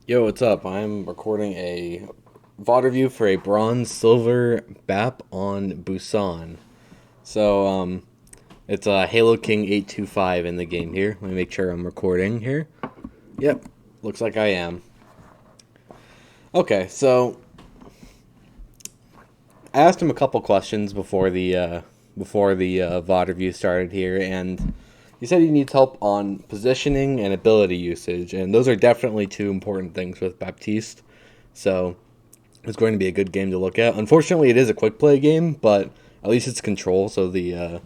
Yo, what's up? I'm recording a VOD review for a bronze silver BAP on Busan. It's a Halo King 825 in the game here. Let me make sure I'm recording here. Yep, looks like I am. Okay, so I asked him a couple questions before the VOD review started here, and he said he needs help on positioning and ability usage, and those are definitely two important things with Baptiste. So it's going to be a good game to look at. Unfortunately, it is a quick play game, but at least it's control, so the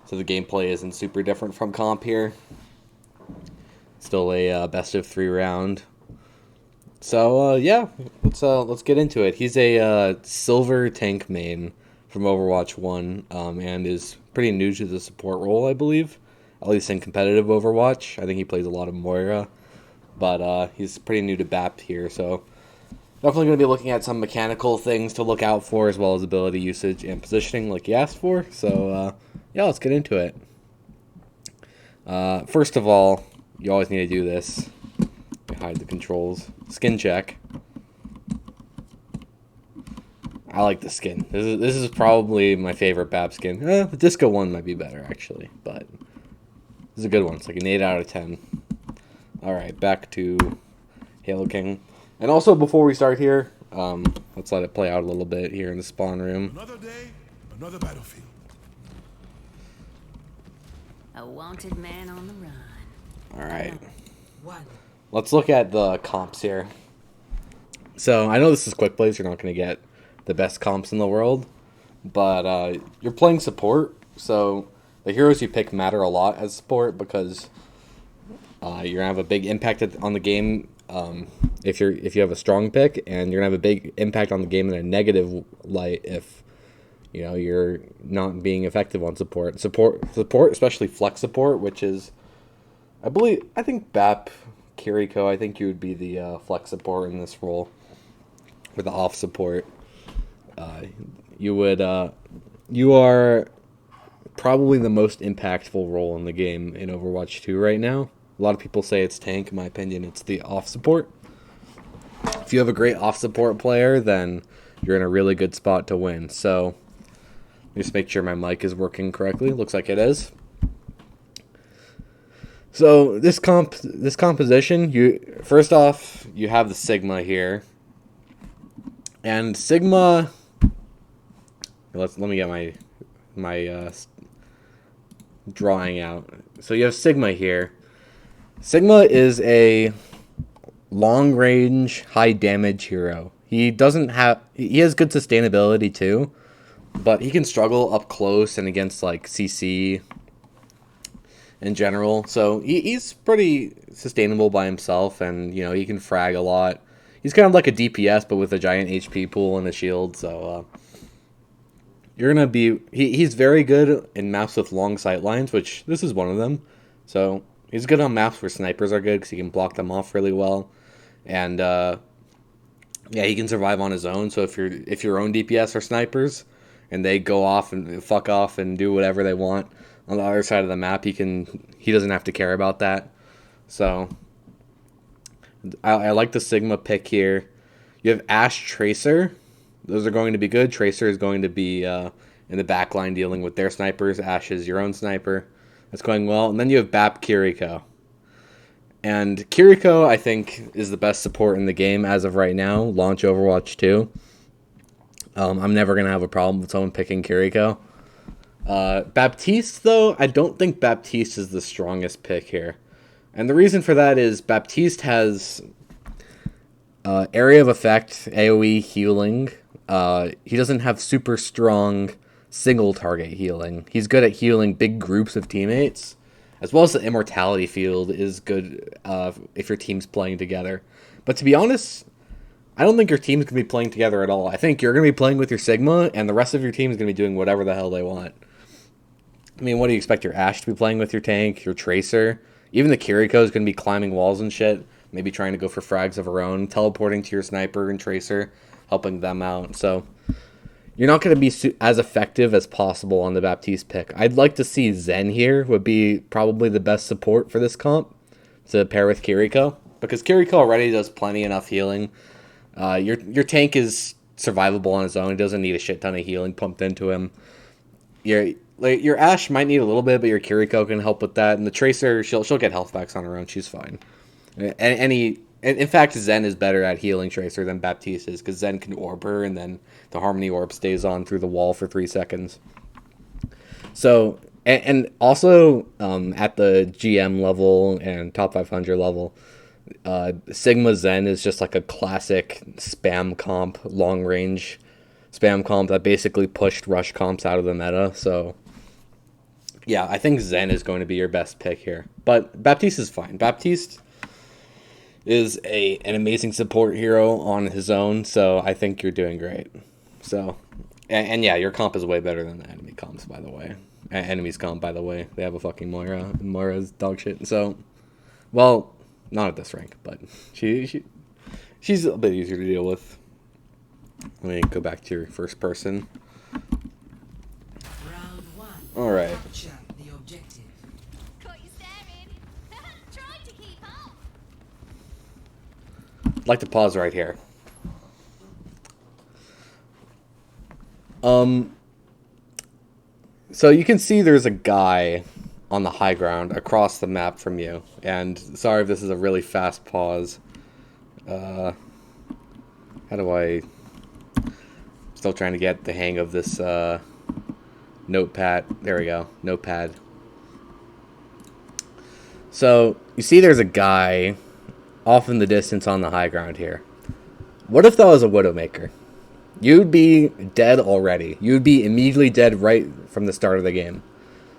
gameplay isn't super different from comp here. Still a best of three round. So yeah, let's get into it. He's a silver tank main from Overwatch 1, and is pretty new to the support role, I believe. At least in competitive Overwatch. I think he plays a lot of Moira, but he's pretty new to BAP here, so definitely going to be looking at some mechanical things to look out for, as well as ability usage and positioning, like you asked for. So, yeah, let's get into it. First of all, you always need to do this. Hide the controls. Skin check. I like the skin. This is probably my favorite BAP skin. The Disco one might be better, actually, but this is a good one. It's like an 8 out of 10. Alright, back to Halo King. And also, before we start here, let's let it play out a little bit here in the spawn room. Another day, another battlefield. A wanted man on the run. Alright. One. Let's look at the comps here. So, I know this is quick plays, you're not going to get the best comps in the world, but you're playing support, so the heroes you pick matter a lot as support, because you're going to have a big impact on the game if you have a strong pick, and you're going to have a big impact on the game in a negative light if you're not being effective on support, especially flex support, which is I think BAP Kiriko, I think you would be the flex support in this role, or the off support. You are probably the most impactful role in the game in Overwatch 2 right now. A lot of people say it's tank. In my opinion, it's the off support. If you have a great off support player, then you're in a really good spot to win. So just make sure my mic is working correctly. Looks like it is. So this composition, first off, you have the Sigma here. And Sigma, let me get my drawing out. So you have Sigma here. Sigma is a long range, high damage hero. He has good sustainability too, but he can struggle up close and against like CC in general. So he's pretty sustainable by himself, and he can frag a lot. He's kind of like a DPS, but with a giant HP pool and a shield. So you're gonna be he's very good in maps with long sight lines, which this is one of them. So he's good on maps where snipers are good because he can block them off really well, and yeah, he can survive on his own. So if your own DPS are snipers and they go off and fuck off and do whatever they want on the other side of the map, he doesn't have to care about that. So I like the Sigma pick here. You have Ashe Tracer. Those are going to be good. Tracer is going to be in the back line dealing with their snipers. Ashe is your own sniper. That's going well. And then you have BAP Kiriko. And Kiriko, I think, is the best support in the game as of right now. Launch Overwatch 2. I'm never going to have a problem with someone picking Kiriko. Baptiste, though, I don't think Baptiste is the strongest pick here. And the reason for that is Baptiste has area of effect, AoE healing. He doesn't have super strong single target healing. He's good at healing big groups of teammates, as well as the immortality field is good if your team's playing together. But to be honest, I don't think your team's going to be playing together at all. I think you're going to be playing with your Sigma, and the rest of your team is going to be doing whatever the hell they want. I mean, what do you expect your Ashe to be playing with your tank, your Tracer? Even the Kiriko is going to be climbing walls and shit, maybe trying to go for frags of her own, teleporting to your Sniper and Tracer, helping them out. So you're not going to be as effective as possible on the Baptiste pick. I'd like to see Zen here would be probably the best support for this comp to pair with Kiriko. because Kiriko already does plenty enough healing. Your tank is survivable on his own. He doesn't need a shit ton of healing pumped into him. Your Ashe might need a little bit, but your Kiriko can help with that. And the Tracer, she'll get health backs on her own. She's fine. In fact, Zen is better at healing Tracer than Baptiste is, because Zen can orb her, and then the Harmony Orb stays on through the wall for 3 seconds. So, and also at the GM level and top 500 level, Sigma Zen is just like a classic spam comp, long range spam comp that basically pushed rush comps out of the meta. So, yeah, I think Zen is going to be your best pick here. But Baptiste is fine. Baptiste is an amazing support hero on his own, so I think you're doing great. So, and yeah, your comp is way better than the enemy comps, by the way. Enemy's comp, by the way. They have a fucking Moira, and Moira's dog shit. So, well, not at this rank, but she's a bit easier to deal with. Let me go back to your first person. Round 1. All right. Capture the objective. Caught you staring. Trying to keep up. I'd like to pause right here. So you can see there's a guy on the high ground across the map from you. And sorry if this is a really fast pause. How do I... Still trying to get the hang of this notepad. There we go. Notepad. So you see there's a guy off in the distance on the high ground here. What if that was a Widowmaker? You'd be dead already. You'd be immediately dead right from the start of the game.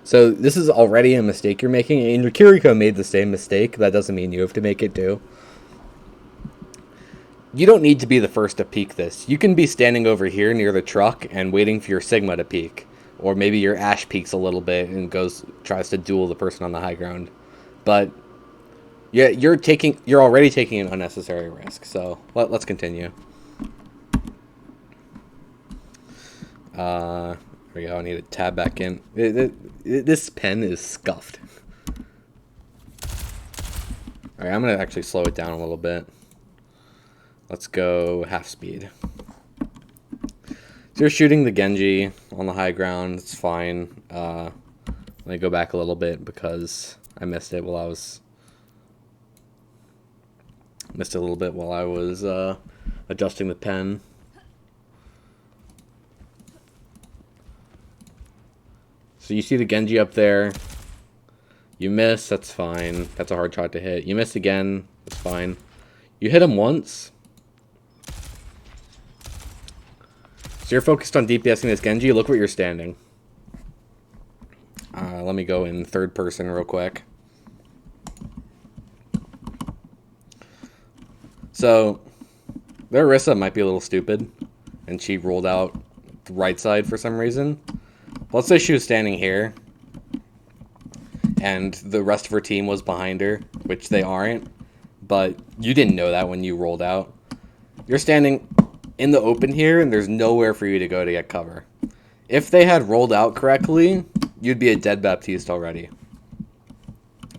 So this is already a mistake you're making, and your Kiriko made the same mistake. That doesn't mean you have to make it too. You don't need to be the first to peek this. You can be standing over here near the truck and waiting for your Sigma to peek. Or maybe your Ashe peeks a little bit and tries to duel the person on the high ground. But yeah, you're already taking an unnecessary risk. So let's continue. There we go. I need to tab back in. This pen is scuffed. Alright, I'm going to actually slow it down a little bit. Let's go half speed. So you're shooting the Genji on the high ground. It's fine. Let me go back a little bit because I missed it while I was... Missed it a little bit while I was adjusting the pen. So you see the Genji up there. You miss, that's fine. That's a hard shot to hit. You miss again, that's fine. You hit him once. So you're focused on DPSing this Genji. Look where you're standing. Let me go in third person real quick. So, their Orisa might be a little stupid, and she rolled out the right side for some reason. Let's say she was standing here, and the rest of her team was behind her, which they aren't, but you didn't know that when you rolled out. You're standing in the open here, and there's nowhere for you to go to get cover. If they had rolled out correctly, you'd be a dead Baptiste already.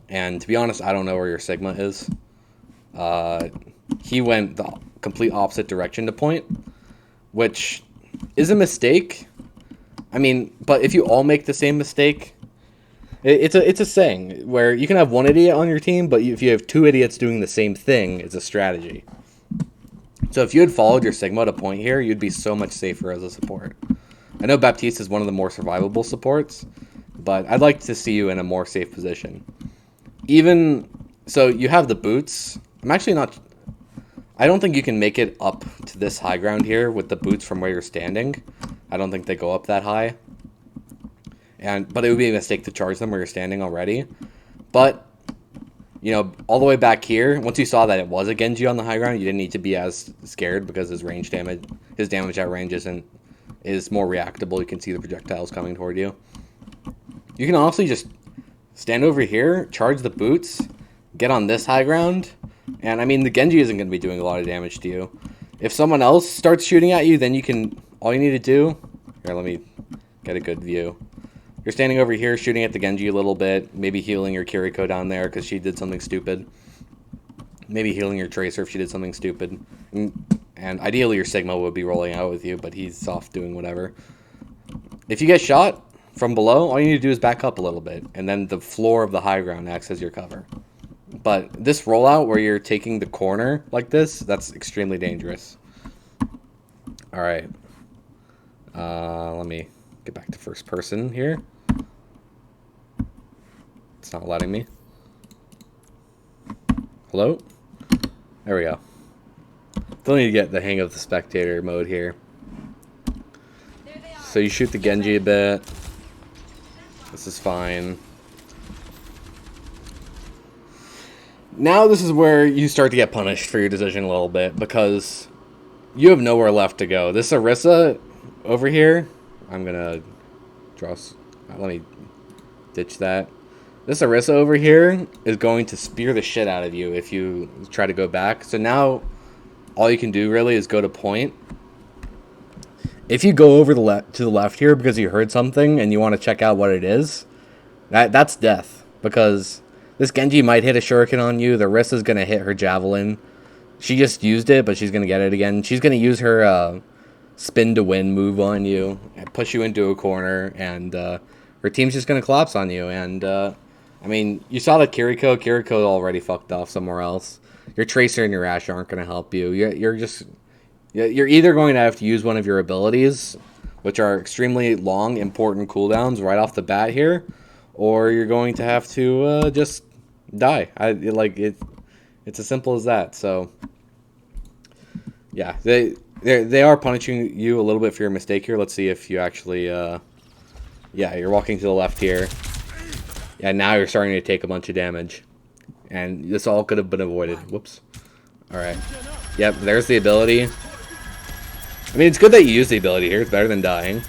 And to be honest, I don't know where your Sigma is. He went the complete opposite direction to point, which is a mistake. I mean, but if you all make the same mistake, it's a saying where you can have one idiot on your team, but if you have two idiots doing the same thing, it's a strategy. So if you had followed your Sigma to point here, you'd be so much safer as a support. I know Baptiste is one of the more survivable supports, but I'd like to see you in a more safe position. Even so, you have the boots. I don't think you can make it up to this high ground here with the boots from where you're standing. I don't think they go up that high. But it would be a mistake to charge them where you're standing already. But, you know, all the way back here, once you saw that it was a Genji on the high ground, you didn't need to be as scared because his damage at range is more reactable. You can see the projectiles coming toward you. You can honestly just stand over here, charge the boots, get on this high ground, and I mean the Genji isn't going to be doing a lot of damage to you. If someone else starts shooting at you, then all you need to do, here, let me get a good view. You're standing over here shooting at the Genji a little bit, maybe healing your Kiriko down there because she did something stupid. Maybe healing your Tracer if she did something stupid. And ideally your Sigma would be rolling out with you, but he's off doing whatever. If you get shot from below, all you need to do is back up a little bit, and then the floor of the high ground acts as your cover. But this rollout where you're taking the corner like this, that's extremely dangerous. Alright. Let me get back to first person here. It's not letting me. Hello? There we go. Still need to get the hang of the spectator mode here. So you shoot the Genji a bit. This is fine. Now this is where you start to get punished for your decision a little bit, because you have nowhere left to go. This Orisa over here, I'm gonna draw. Let me ditch that. This Orisa over here is going to spear the shit out of you if you try to go back. So now all you can do really is go to point. If you go over to the left here because you heard something and you want to check out what it is, that's death, because this Genji might hit a shuriken on you. The Orisa's going to hit her javelin. She just used it, but she's going to get it again. She's going to use her spin to win move on you and push you into a corner, and her team's just going to collapse on you. And I mean, you saw that Kiriko already fucked off somewhere else. Your Tracer and your Ashe aren't going to help you. You're either going to have to use one of your abilities, which are extremely long, important cooldowns right off the bat here, or you're going to have to just die. It's as simple as that. So, yeah, they are punishing you a little bit for your mistake here. Let's see if you actually, yeah, you're walking to the left here. Yeah, now you're starting to take a bunch of damage, and this all could have been avoided. Whoops. All right. Yep, there's the ability. I mean, it's good that you use the ability here. It's better than dying.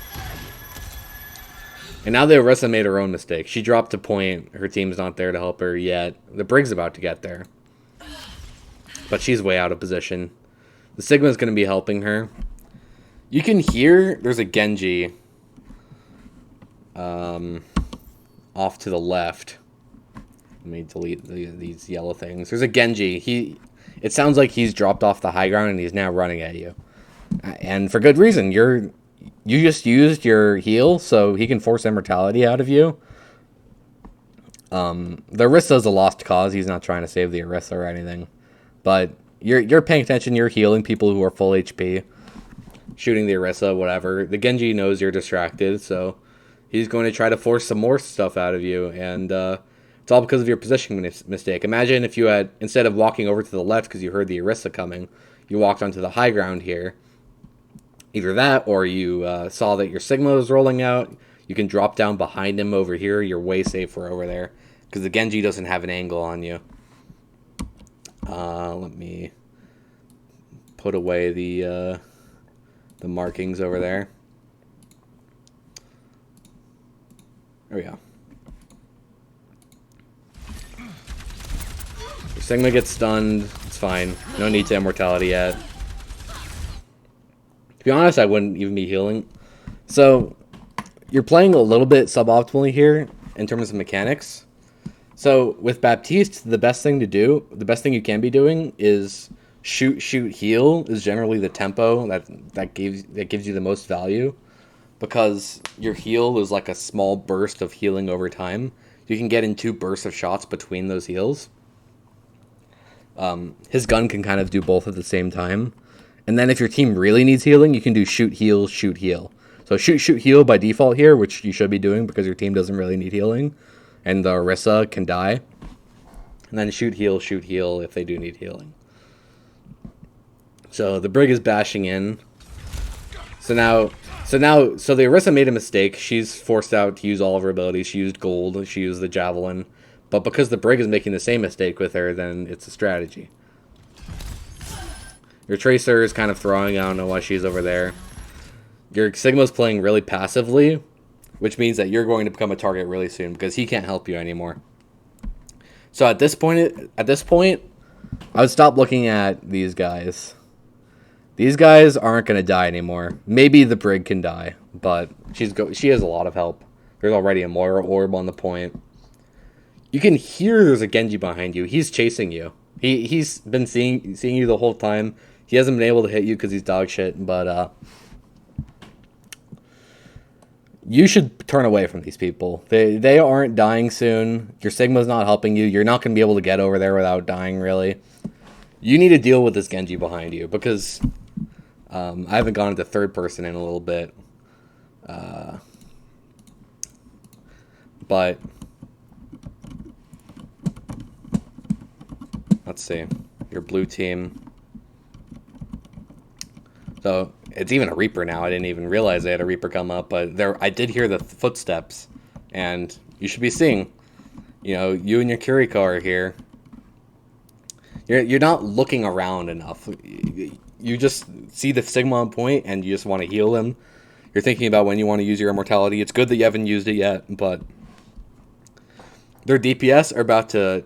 And now the Orisa made her own mistake. She dropped to point. Her team's not there to help her yet. The Brig's about to get there. But she's way out of position. The Sigma's going to be helping her. You can hear there's a Genji off to the left. Let me delete these yellow things. There's a Genji. It sounds like he's dropped off the high ground and he's now running at you. And for good reason. You just used your heal, so he can force immortality out of you. The Orisa's a lost cause. He's not trying to save the Orisa or anything. But you're paying attention. You're healing people who are full HP. Shooting the Orisa, whatever. The Genji knows you're distracted, so he's going to try to force some more stuff out of you. And it's all because of your positioning mistake. Imagine if you had, instead of walking over to the left because you heard the Orisa coming, you walked onto the high ground here. Either that, or you saw that your Sigma was rolling out. You can drop down behind him over here. You're way safer over there, because the Genji doesn't have an angle on you. Let me put away the markings over there. There we go. Your Sigma gets stunned. It's fine. No need to immortality yet. To be honest, I wouldn't even be healing. So, you're playing a little bit suboptimally here in terms of mechanics. So, with Baptiste, the best thing you can be doing is shoot, heal is generally the tempo that gives you the most value, because your heal is like a small burst of healing over time. You can get in 2 bursts of shots between those heals. His gun can kind of do both at the same time. And then if your team really needs healing, you can do shoot, heal. So shoot, heal by default here, which you should be doing because your team doesn't really need healing. And the Orisa can die. And then shoot, heal if they do need healing. So the Brig is bashing in. So the Orisa made a mistake. She's forced out to use all of her abilities. She used gold. She used the javelin. But because the Brig is making the same mistake with her, then it's a strategy. Your Tracer is kind of throwing. I don't know why she's over there. Your Sigma's playing really passively, which means that you're going to become a target really soon because he can't help you anymore. So at this point, I would stop looking at these guys. These guys aren't going to die anymore. Maybe the Brig can die, but she has a lot of help. There's already a Moira orb on the point. You can hear there's a Genji behind you. He's chasing you. He's been seeing you the whole time. He hasn't been able to hit you because he's dog shit, but you should turn away from these people. They aren't dying soon. Your Sigma's not helping you. You're not going to be able to get over there without dying, really. You need to deal with this Genji behind you, because I haven't gone into third person in a little bit. But let's see. Your blue team. So it's even a Reaper now. I didn't even realize they had a Reaper come up, but I did hear the footsteps, and you should be seeing, you and your Kiriko are here. You're not looking around enough. You just see the Sigma on point, and you just want to heal him. You're thinking about when you want to use your immortality. It's good that you haven't used it yet, but their DPS are about to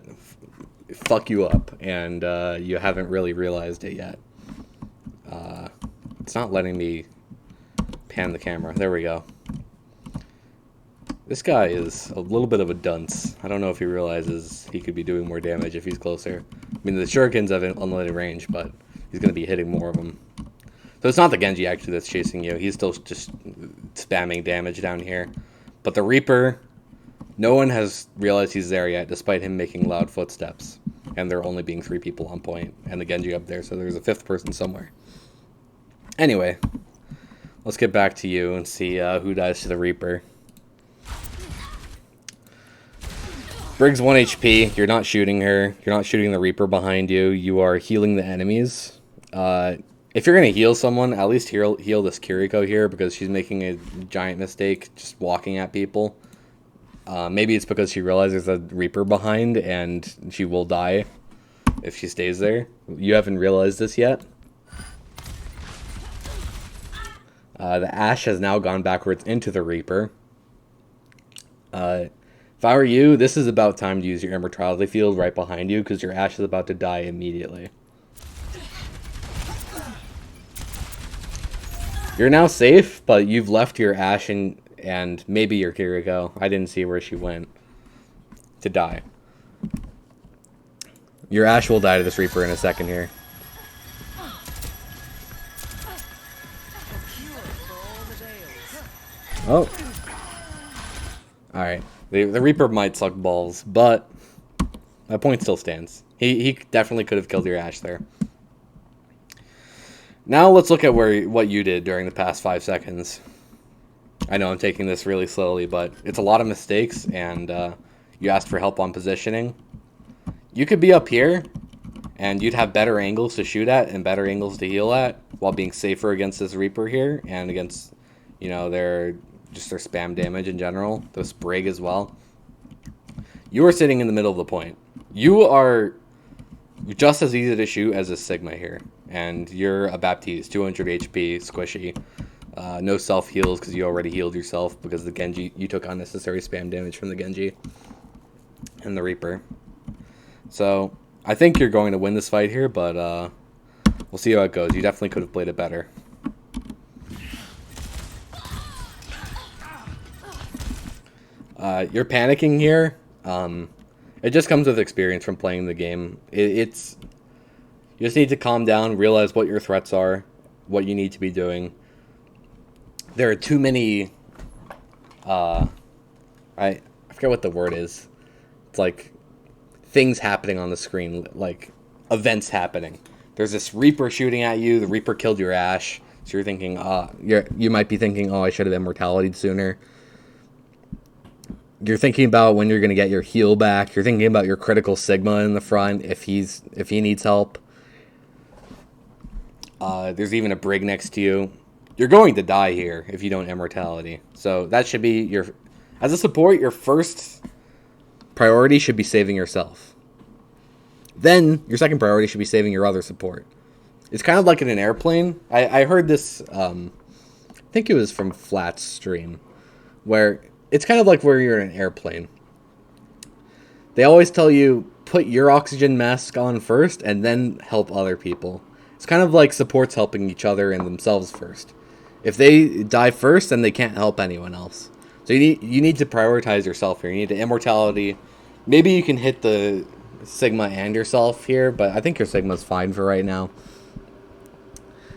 fuck you up, and you haven't really realized it yet. It's not letting me pan the camera. There we go. This guy is a little bit of a dunce. I don't know if he realizes he could be doing more damage if he's closer. I mean, the shurikens have an unlimited range, but he's going to be hitting more of them. So it's not the Genji, actually, that's chasing you. He's still just spamming damage down here. But the Reaper, no one has realized he's there yet, despite him making loud footsteps. And there only being 3 people on point, and the Genji up there, so there's a 5th person somewhere. Anyway, let's get back to you and see who dies to the Reaper. Briggs 1 HP. You're not shooting her. You're not shooting the Reaper behind you. You are healing the enemies. If you're going to heal someone, at least heal this Kiriko here, because she's making a giant mistake just walking at people. Maybe it's because she realizes there's a Reaper behind and she will die if she stays there. You haven't realized this yet. The Ashe has now gone backwards into the Reaper. If I were you, this is about time to use your immortality field right behind you, because your Ashe is about to die immediately. You're now safe, but you've left your Ashe and maybe your Kiriko. I didn't see where she went to die. Your Ashe will die to this Reaper in a second here. Oh. Alright. The Reaper might suck balls, but my point still stands. He definitely could have killed your Ashe there. Now let's look at what you did during the past 5 seconds. I know I'm taking this really slowly, but it's a lot of mistakes, and you asked for help on positioning. You could be up here, and you'd have better angles to shoot at and better angles to heal at, while being safer against this Reaper here, and against, their spam damage in general, the Sprig as well. You are sitting in the middle of the point. You are just as easy to shoot as a Sigma here, and you're a Baptiste, 200 HP, squishy. No self-heals because you already healed yourself because the Genji, you took unnecessary spam damage from the Genji and the Reaper. So I think you're going to win this fight here, but we'll see how it goes. You definitely could have played it better. You're panicking here. It just comes with experience from playing the game. You just need to calm down, realize what your threats are, what you need to be doing. There are too many, I forget what the word is. It's like things happening on the screen, like events happening. There's this Reaper shooting at you. The Reaper killed your Ashe. So you're thinking, you might be thinking, I should have immortality'd sooner. You're thinking about when you're going to get your heal back. You're thinking about your critical Sigma in the front if he needs help. There's even a Brig next to you. You're going to die here if you don't immortality. So that should be as a support, your first priority should be saving yourself. Then your second priority should be saving your other support. It's kind of like in an airplane. I heard this, I think it was from Flat's stream, where it's kind of like where you're in an airplane. They always tell you, put your oxygen mask on first and then help other people. It's kind of like supports helping each other and themselves first. If they die first, then they can't help anyone else. So you need to prioritize yourself here. You need the immortality. Maybe you can hit the Sigma and yourself here, but I think your Sigma's fine for right now.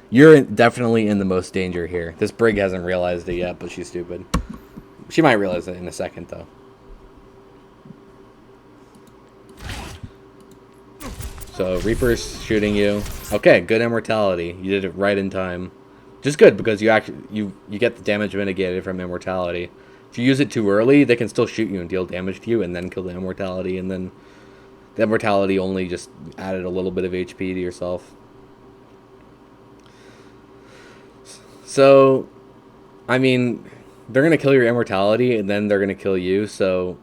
You're definitely in the most danger here. This Brig hasn't realized it yet, but she's stupid. She might realize it in a second, though. So, Reaper's shooting you. Okay, good immortality. You did it right in time. Just good, because you get the damage mitigated from immortality. If you use it too early, they can still shoot you and deal damage to you, and then kill the immortality, and then the immortality only just added a little bit of HP to yourself. So, I mean, they're going to kill your immortality, and then they're going to kill you, so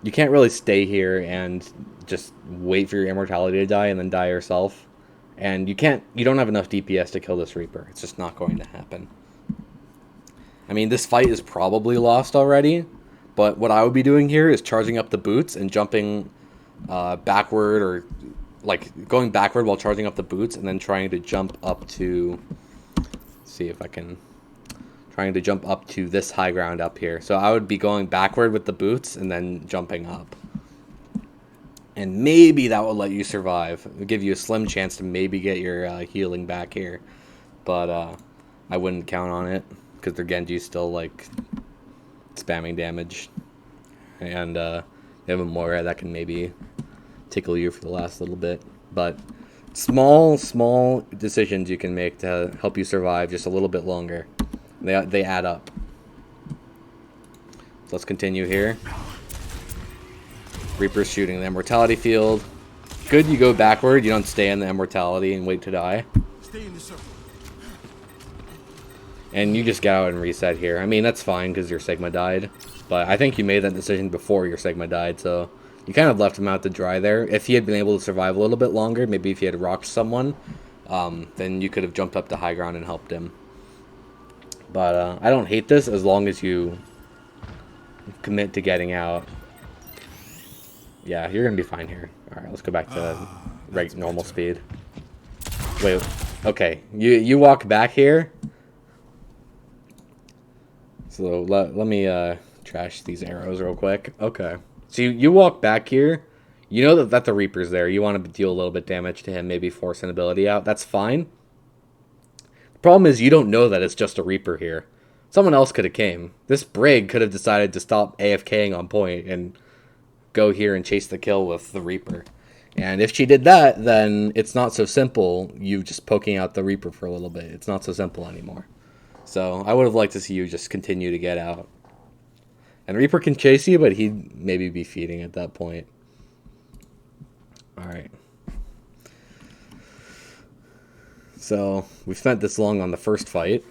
you can't really stay here and just wait for your immortality to die and then die yourself. And you don't have enough DPS to kill this Reaper. It's just not going to happen. I mean, this fight is probably lost already, but what I would be doing here is charging up the boots and jumping backward, or like going backward while charging up the boots, and then trying to jump up to, see if I can, trying to jump up to this high ground up here. So I would be going backward with the boots and then jumping up. And maybe that will let you survive. It'll give you a slim chance to maybe get your healing back here. But I wouldn't count on it, because their Genji's still, like, spamming damage. And they have a Moira that can maybe tickle you for the last little bit. But small decisions you can make to help you survive just a little bit longer. They add up. So let's continue here. Reaper's shooting the immortality field. Good, you go backward. You don't stay in the immortality and wait to die. Stay in the circle. And you just get out and reset here. I mean, that's fine because your Sigma died. But I think you made that decision before your Sigma died, so you kind of left him out to dry there. If he had been able to survive a little bit longer, maybe if he had rocked someone, then you could have jumped up to high ground and helped him. But I don't hate this as long as you commit to getting out. Yeah, you're going to be fine here. Alright, let's go back to normal speed. Wait, okay. You walk back here. So let me trash these arrows real quick. Okay. So you walk back here. You know that the Reaper's there. You want to deal a little bit damage to him, maybe force an ability out. That's fine. The problem is you don't know that it's just a Reaper here. Someone else could have came. This Brig could have decided to stop AFKing on point and go here and chase the kill with the Reaper. And if she did that, then it's not so simple, you just poking out the Reaper for a little bit. It's not so simple anymore. So I would have liked to see you just continue to get out. And Reaper can chase you, but he'd maybe be feeding at that point. Alright. So we've spent this long on the first fight.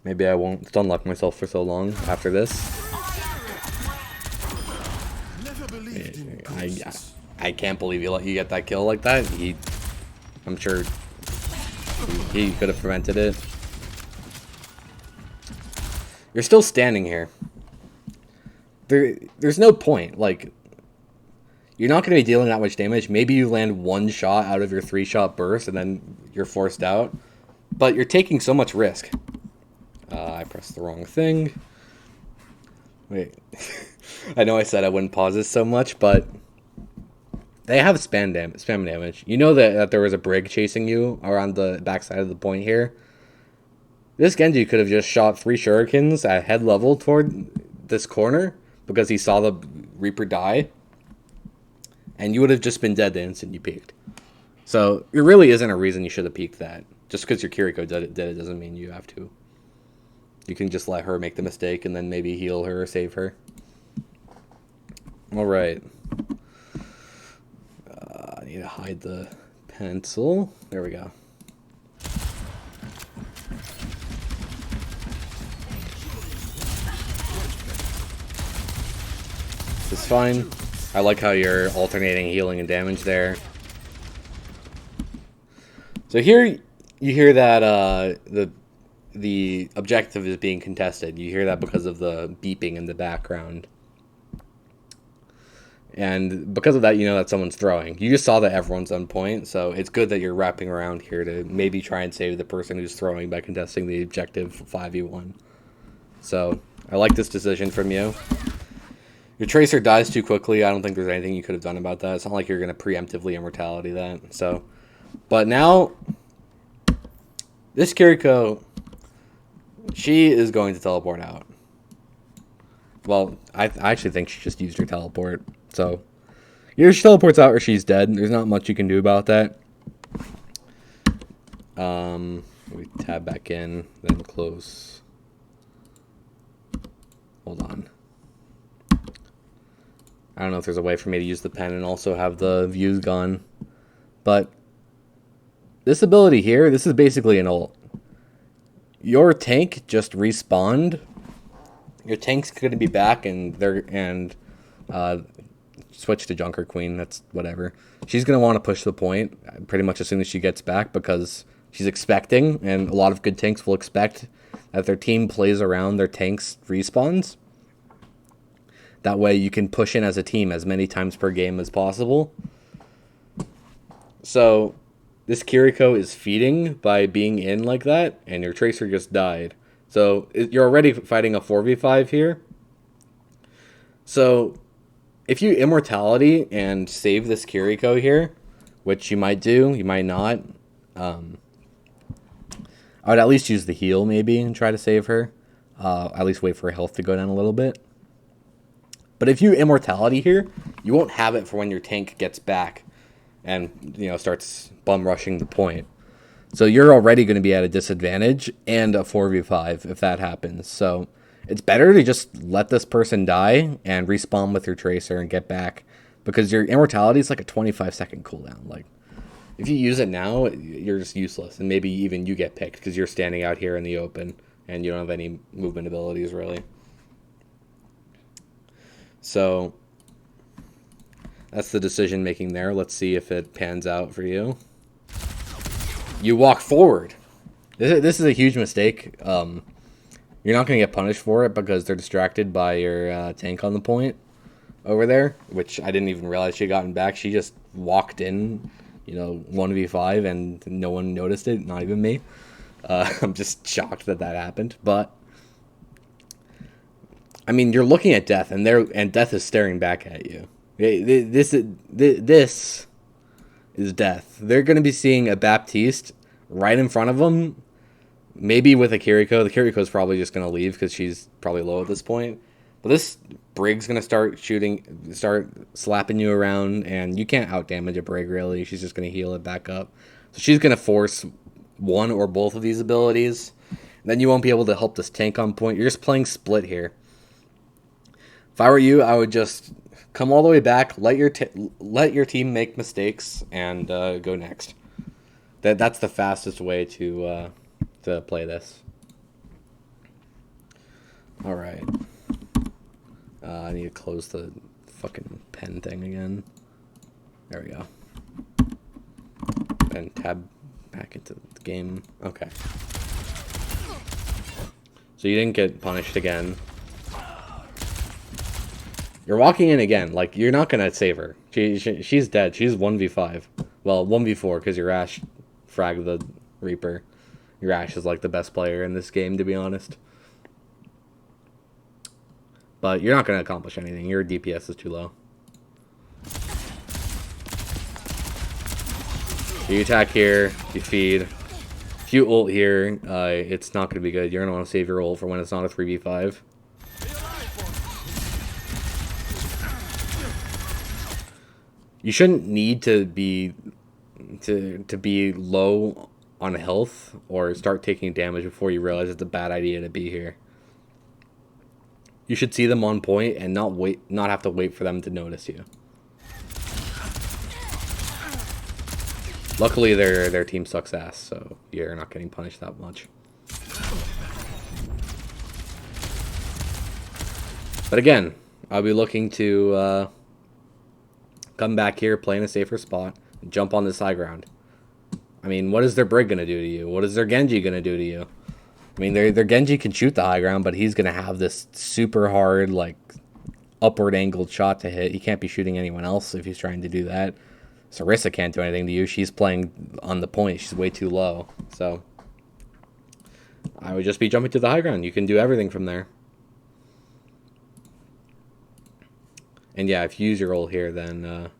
Maybe I won't stun-lock myself for so long after this. I can't believe you let you get that kill like that. I'm sure he could have prevented it. You're still standing here. There's no point. Like, you're not going to be dealing that much damage. Maybe you land one shot out of your 3-shot burst and then you're forced out. But you're taking so much risk. I pressed the wrong thing. Wait. I know I said I wouldn't pause this so much, but they have spam damage. You know that there was a Brig chasing you around the backside of the point here. This Genji could have just shot 3 shurikens at head level toward this corner because he saw the Reaper die. And you would have just been dead the instant you peeked. So there really isn't a reason you should have peeked that. Just because your Kiriko did it doesn't mean you have to. You can just let her make the mistake and then maybe heal her or save her. Alright. I need to hide the pencil. There we go. This is fine. I like how you're alternating healing and damage there. So here you hear that the objective is being contested. You hear that because of the beeping in the background. And because of that, you know that someone's throwing. You just saw that everyone's on point, so it's good that you're wrapping around here to maybe try and save the person who's throwing by contesting the objective 5v1. So, I like this decision from you. Your Tracer dies too quickly. I don't think there's anything you could have done about that. It's not like you're going to preemptively immortality that. So, but now, this Kiriko, she is going to teleport out. Well, I actually think she just used her teleport. So, either she teleports out or she's dead. There's not much you can do about that. We tab back in, then close. Hold on. I don't know if there's a way for me to use the pen and also have the views gone. But this ability here, this is basically an ult. Your tank just respawned. Your tank's going to be back and switch to Junker Queen. That's whatever. She's going to want to push the point pretty much as soon as she gets back because she's expecting, and a lot of good tanks will expect that their team plays around their tanks' respawns. That way you can push in as a team as many times per game as possible. So this Kiriko is feeding by being in like that, and your Tracer just died. So you're already fighting a 4v5 here. So if you immortality and save this Kiriko here, which you might do, you might not. I would at least use the heal maybe and try to save her. At least wait for her health to go down a little bit. But if you immortality here, you won't have it for when your tank gets back and, you know, starts bum rushing the point. So you're already going to be at a disadvantage and a 4v5 if that happens. So it's better to just let this person die and respawn with your Tracer and get back, because your immortality is like a 25-second cooldown. Like, if you use it now, you're just useless, and maybe even you get picked because you're standing out here in the open and you don't have any movement abilities really. So that's the decision making there. Let's see if it pans out for you. You walk forward. This is a huge mistake. You're not going to get punished for it because they're distracted by your tank on the point over there, which I didn't even realize she had gotten back. She just walked in, you know, 1v5 and no one noticed it, not even me. I'm just shocked that that happened. But I mean, you're looking at death, and death is staring back at you. This is death. They're going to be seeing a Baptiste right in front of them, maybe with a Kiriko. The Kiriko is probably just going to leave because she's probably low at this point. But this Brig's going to start slapping you around, and you can't out-damage a Brig, really. She's just going to heal it back up. So she's going to force one or both of these abilities. Then you won't be able to help this tank on point. You're just playing split here. If I were you, I would just come all the way back, let your team make mistakes, and go next. That's the fastest way to play this. All right. I need to close the fucking pen thing again. There we go. And tab back into the game. Okay. So you didn't get punished again. You're walking in again. Like, you're not going to save her. She's dead. She's 1v5. Well, 1v4 because your Ashe fragged the Reaper. Your Ashe is like the best player in this game, to be honest. But you're not going to accomplish anything. Your DPS is too low. So you attack here. You feed. If you ult here, it's not going to be good. You're going to want to save your ult for when it's not a 3v5. You shouldn't need to be low on health or start taking damage before you realize it's a bad idea to be here. You should see them on point and not have to wait for them to notice you. Luckily, their team sucks ass, so you're not getting punished that much. But again, I'll be looking to come back here, play in a safer spot, and jump on this high ground. I mean, what is their Brig going to do to you? What is their Genji going to do to you? I mean, their Genji can shoot the high ground, but he's going to have this super hard, like, upward angled shot to hit. He can't be shooting anyone else if he's trying to do that. Sarissa can't do anything to you. She's playing on the point. She's way too low. So I would just be jumping to the high ground. You can do everything from there. And yeah, if you use your ult here, then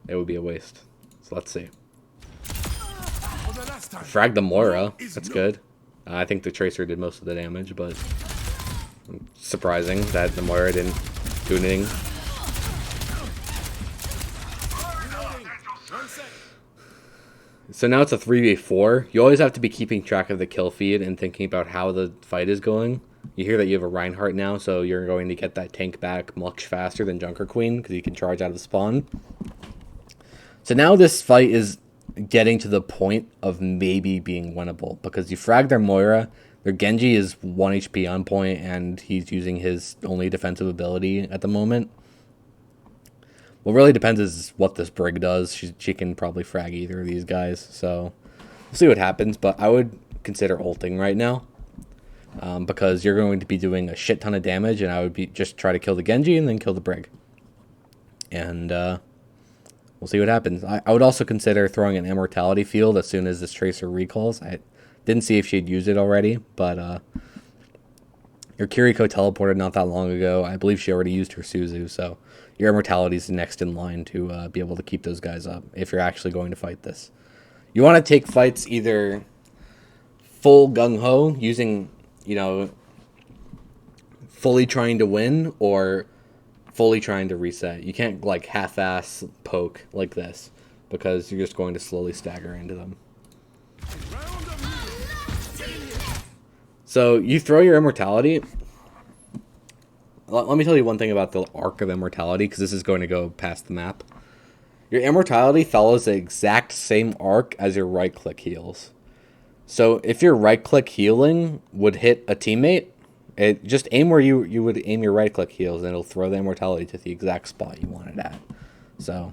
it would be a waste. So let's see. For the last time. Frag the Moira. Is That's no. good. I think the Tracer did most of the damage, but surprising that the Moira didn't do anything. Reloading. 1 sec. So now it's a 3v4. You always have to be keeping track of the kill feed and thinking about how the fight is going. You hear that you have a Reinhardt now, so you're going to get that tank back much faster than Junker Queen because you can charge out of spawn. So now this fight is getting to the point of maybe being winnable because you frag their Moira. Their Genji is 1 HP on point, and he's using his only defensive ability at the moment. What really depends is what this Brig does. She can probably frag either of these guys, so we'll see what happens. But I would consider ulting right now because you're going to be doing a shit ton of damage, and I would be just try to kill the Genji and then kill the Brig. And we'll see what happens. I would also consider throwing an Immortality Field as soon as this Tracer recalls. I didn't see if she'd used it already, but your Kiriko teleported not that long ago. I believe she already used her Suzu, so your Immortality is next in line to be able to keep those guys up if you're actually going to fight this. You want to take fights either full gung-ho, using, fully trying to win, or fully trying to reset. You can't, half-ass poke like this, because you're just going to slowly stagger into them. Round of So you throw your Immortality. Let me tell you one thing about the arc of Immortality, because this is going to go past the map. Your Immortality follows the exact same arc as your right-click heals. So if your right-click healing would hit a teammate, just aim where you would aim your right-click heals, and it'll throw the Immortality to the exact spot you want it at. So,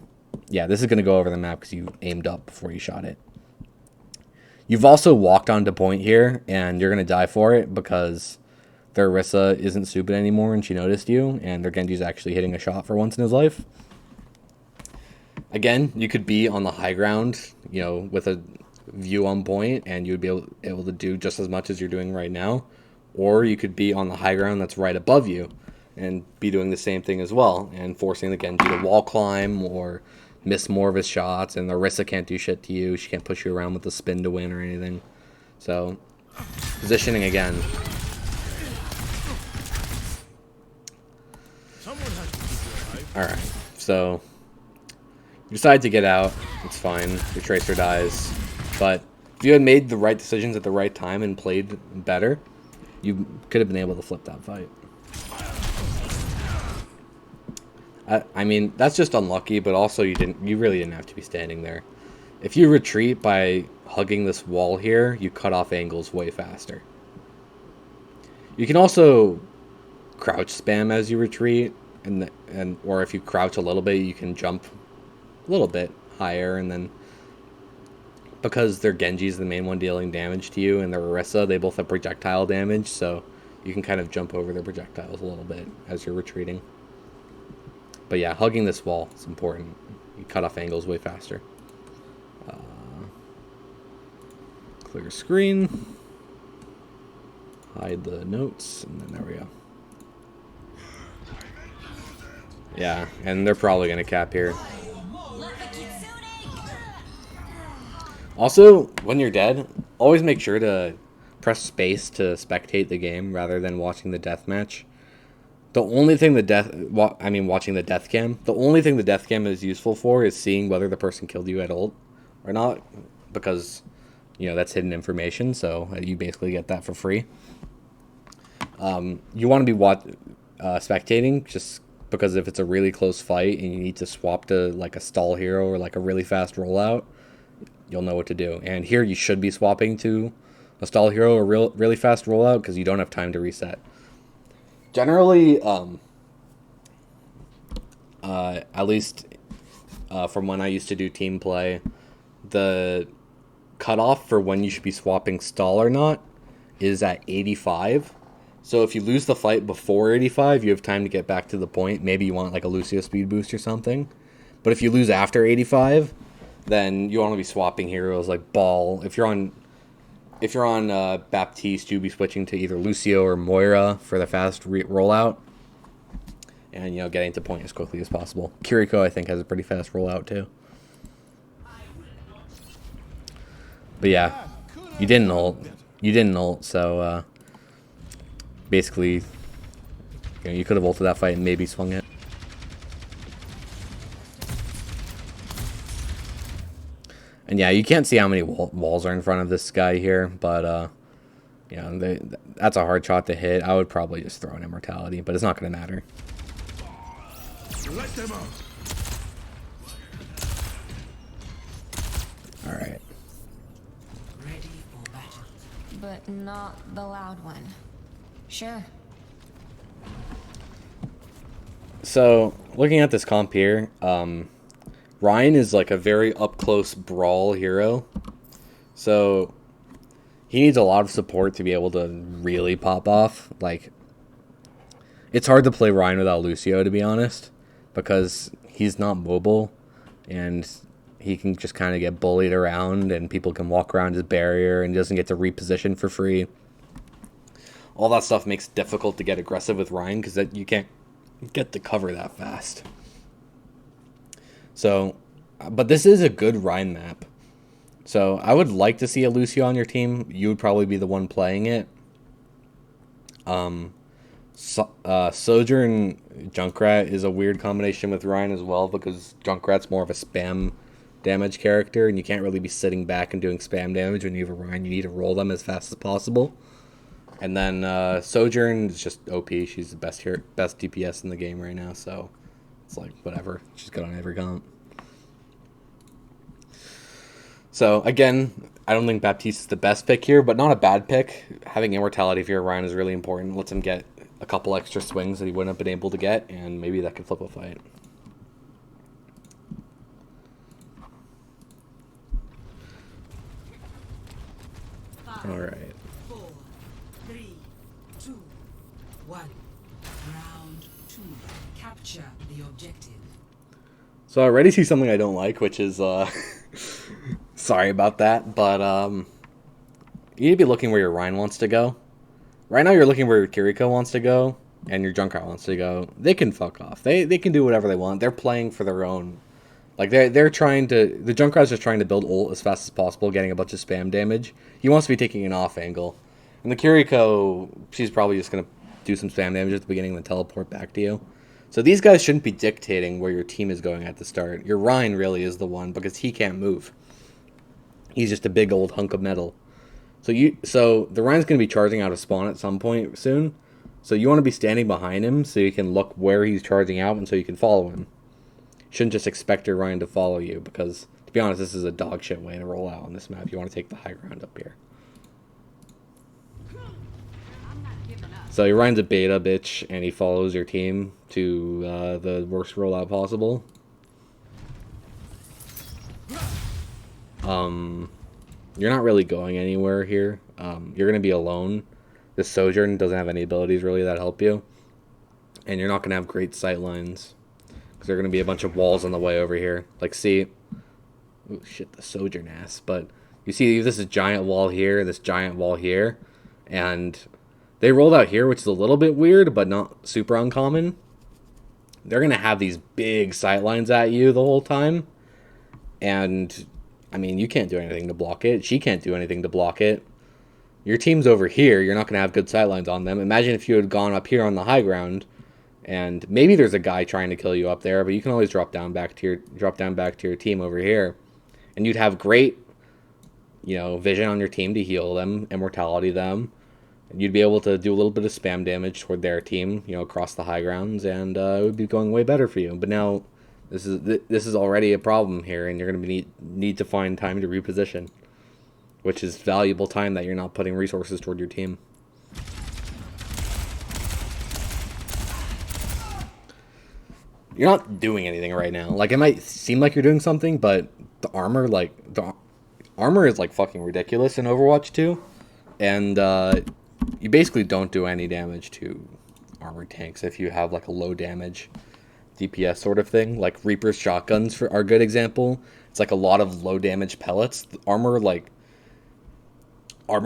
yeah, this is going to go over the map because you aimed up before you shot it. You've also walked onto point here, and you're going to die for it because their Orisa isn't stupid anymore, and she noticed you, and their Genji's actually hitting a shot for once in his life. Again, you could be on the high ground, with a view on point, and you would be able to do just as much as you're doing right now. Or you could be on the high ground that's right above you and be doing the same thing as well, and forcing the Genji to wall climb or miss more of his shots, and the Orisa can't do shit to you. She can't push you around with the spin to win or anything. So, positioning again. someone has to keep you alive. Alright, so you decide to get out. It's fine. Your Tracer dies. But if you had made the right decisions at the right time and played better, you could have been able to flip that fight. I mean, that's just unlucky, but also you really didn't have to be standing there. If you retreat by hugging this wall here, you cut off angles way faster. You can also crouch spam as you retreat, or if you crouch a little bit, you can jump a little bit higher, and then because their Genji is the main one dealing damage to you, and their Orisa, they both have projectile damage, so you can kind of jump over their projectiles a little bit as you're retreating. But yeah, hugging this wall is important. You cut off angles way faster. Clear screen. Hide the notes, and then there we go. Yeah, and they're probably going to cap here. Also, when you're dead, always make sure to press space to spectate the game rather than watching the deathmatch. The only thing watching the death cam. The only thing the death cam is useful for is seeing whether the person killed you at ult or not, because that's hidden information. So you basically get that for free. You want to be spectating just because if it's a really close fight and you need to swap to like a stall hero or like a really fast rollout, you'll know what to do. And here you should be swapping to a stall hero or really fast rollout because you don't have time to reset. Generally, at least from when I used to do team play, the cutoff for when you should be swapping stall or not is at 85. So if you lose the fight before 85, you have time to get back to the point. Maybe you want like a Lucio speed boost or something. But if you lose after 85, then you want to be swapping heroes like Ball. If you're on Baptiste, you'd be switching to either Lucio or Moira for the fast rollout. and, getting to point as quickly as possible. Kiriko, I think, has a pretty fast rollout, too. But yeah, you didn't ult. You didn't ult, so basically, you could have ulted that fight and maybe swung it. And yeah, you can't see how many walls are in front of this guy here, but that's a hard shot to hit. I would probably just throw an immortality, but it's not going to matter. Let them out. All right. Ready for battle. But not the loud one. Sure. So, looking at this comp here, Ryan is like a very up-close brawl hero. So, he needs a lot of support to be able to really pop off. Like, it's hard to play Ryan without Lucio, to be honest, because he's not mobile, and he can just kind of get bullied around, and people can walk around his barrier, and he doesn't get to reposition for free. All that stuff makes it difficult to get aggressive with Ryan, because you can't get to cover that fast. So, but this is a good Ryan map. So, I would like to see a Lucio on your team. You would probably be the one playing it. Sojourn Junkrat is a weird combination with Ryan as well, because Junkrat's more of a spam damage character, and you can't really be sitting back and doing spam damage when you have a Ryan. You need to roll them as fast as possible. And then Sojourn is just OP. She's the best DPS in the game right now, so it's like, whatever. She's good on every comp. So, again, I don't think Baptiste is the best pick here, but not a bad pick. Having immortality if you're a Ryan is really important. Lets him get a couple extra swings that he wouldn't have been able to get, and maybe that could flip a fight. All right. 4, 3, 2, 1. Round 2. Capture the objective. So I already see something I don't like, which is, sorry about that, but you need to be looking where your Ryan wants to go. Right now you're looking where your Kiriko wants to go, and your Junkrat wants to go. They can fuck off. They can do whatever they want. They're playing for their own. Like, they're trying to... The Junkrat's just trying to build ult as fast as possible, getting a bunch of spam damage. He wants to be taking an off angle. And the Kiriko, she's probably just going to do some spam damage at the beginning and then teleport back to you. So these guys shouldn't be dictating where your team is going at the start. Your Ryan really is the one, because he can't move. He's just a big old hunk of metal. So the Ryan's going to be charging out of spawn at some point soon. So you want to be standing behind him so you can look where he's charging out and so you can follow him. You shouldn't just expect your Ryan to follow you, because, to be honest, this is a dog shit way to roll out on this map. You want to take the high ground up here. So your Ryan's a beta bitch, and he follows your team to the worst rollout possible. You're not really going anywhere here. You're going to be alone. This Sojourn doesn't have any abilities really that help you. And you're not going to have great sight lines, because there are going to be a bunch of walls on the way over here. Like, see... Oh, shit, the Sojourn ass. But you see this is giant wall here, this giant wall here. And they rolled out here, which is a little bit weird, but not super uncommon. They're going to have these big sight lines at you the whole time. And... I mean, you can't do anything to block it. She can't do anything to block it. Your team's over here. You're not going to have good sightlines on them. Imagine if you had gone up here on the high ground, and maybe there's a guy trying to kill you up there, but you can always drop down back to your team over here, and you'd have great, vision on your team to heal them, immortality them, and you'd be able to do a little bit of spam damage toward their team, across the high grounds, and it would be going way better for you. But now... This is already a problem here, and you're going to need to find time to reposition, which is valuable time that you're not putting resources toward your team. You're not doing anything right now. Like, it might seem like you're doing something, but the armor is like fucking ridiculous in Overwatch 2, and you basically don't do any damage to armored tanks if you have like a low damage DPS sort of thing. Like Reaper's shotguns are a good example. It's like a lot of low damage pellets. The armor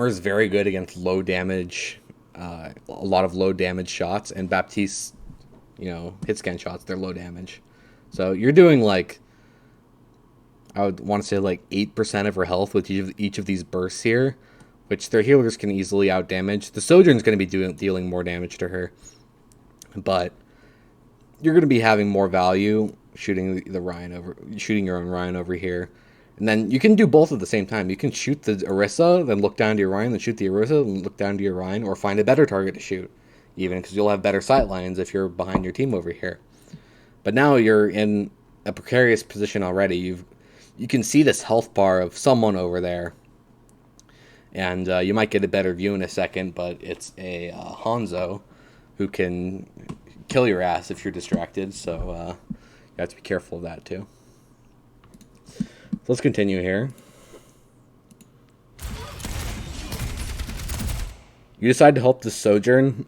is very good against low damage, a lot of low damage shots, and Baptiste you know, hit scan shots, they're low damage. So you're doing like, I would want to say like 8% of her health with each of these bursts here, which their healers can easily out damage. The Sojourn's going to be dealing more damage to her, but you're going to be having more value shooting your own Ryan over here. And then you can do both at the same time. You can shoot the Orisa, then look down to your Ryan, then shoot the Orisa, then look down to your Ryan, or find a better target to shoot, even, because you'll have better sight lines if you're behind your team over here. But now you're in a precarious position already. You can see this health bar of someone over there, and you might get a better view in a second, but it's a Hanzo who can kill your ass if you're distracted, so you have to be careful of that too. Let's continue here. You decide to help the Sojourn.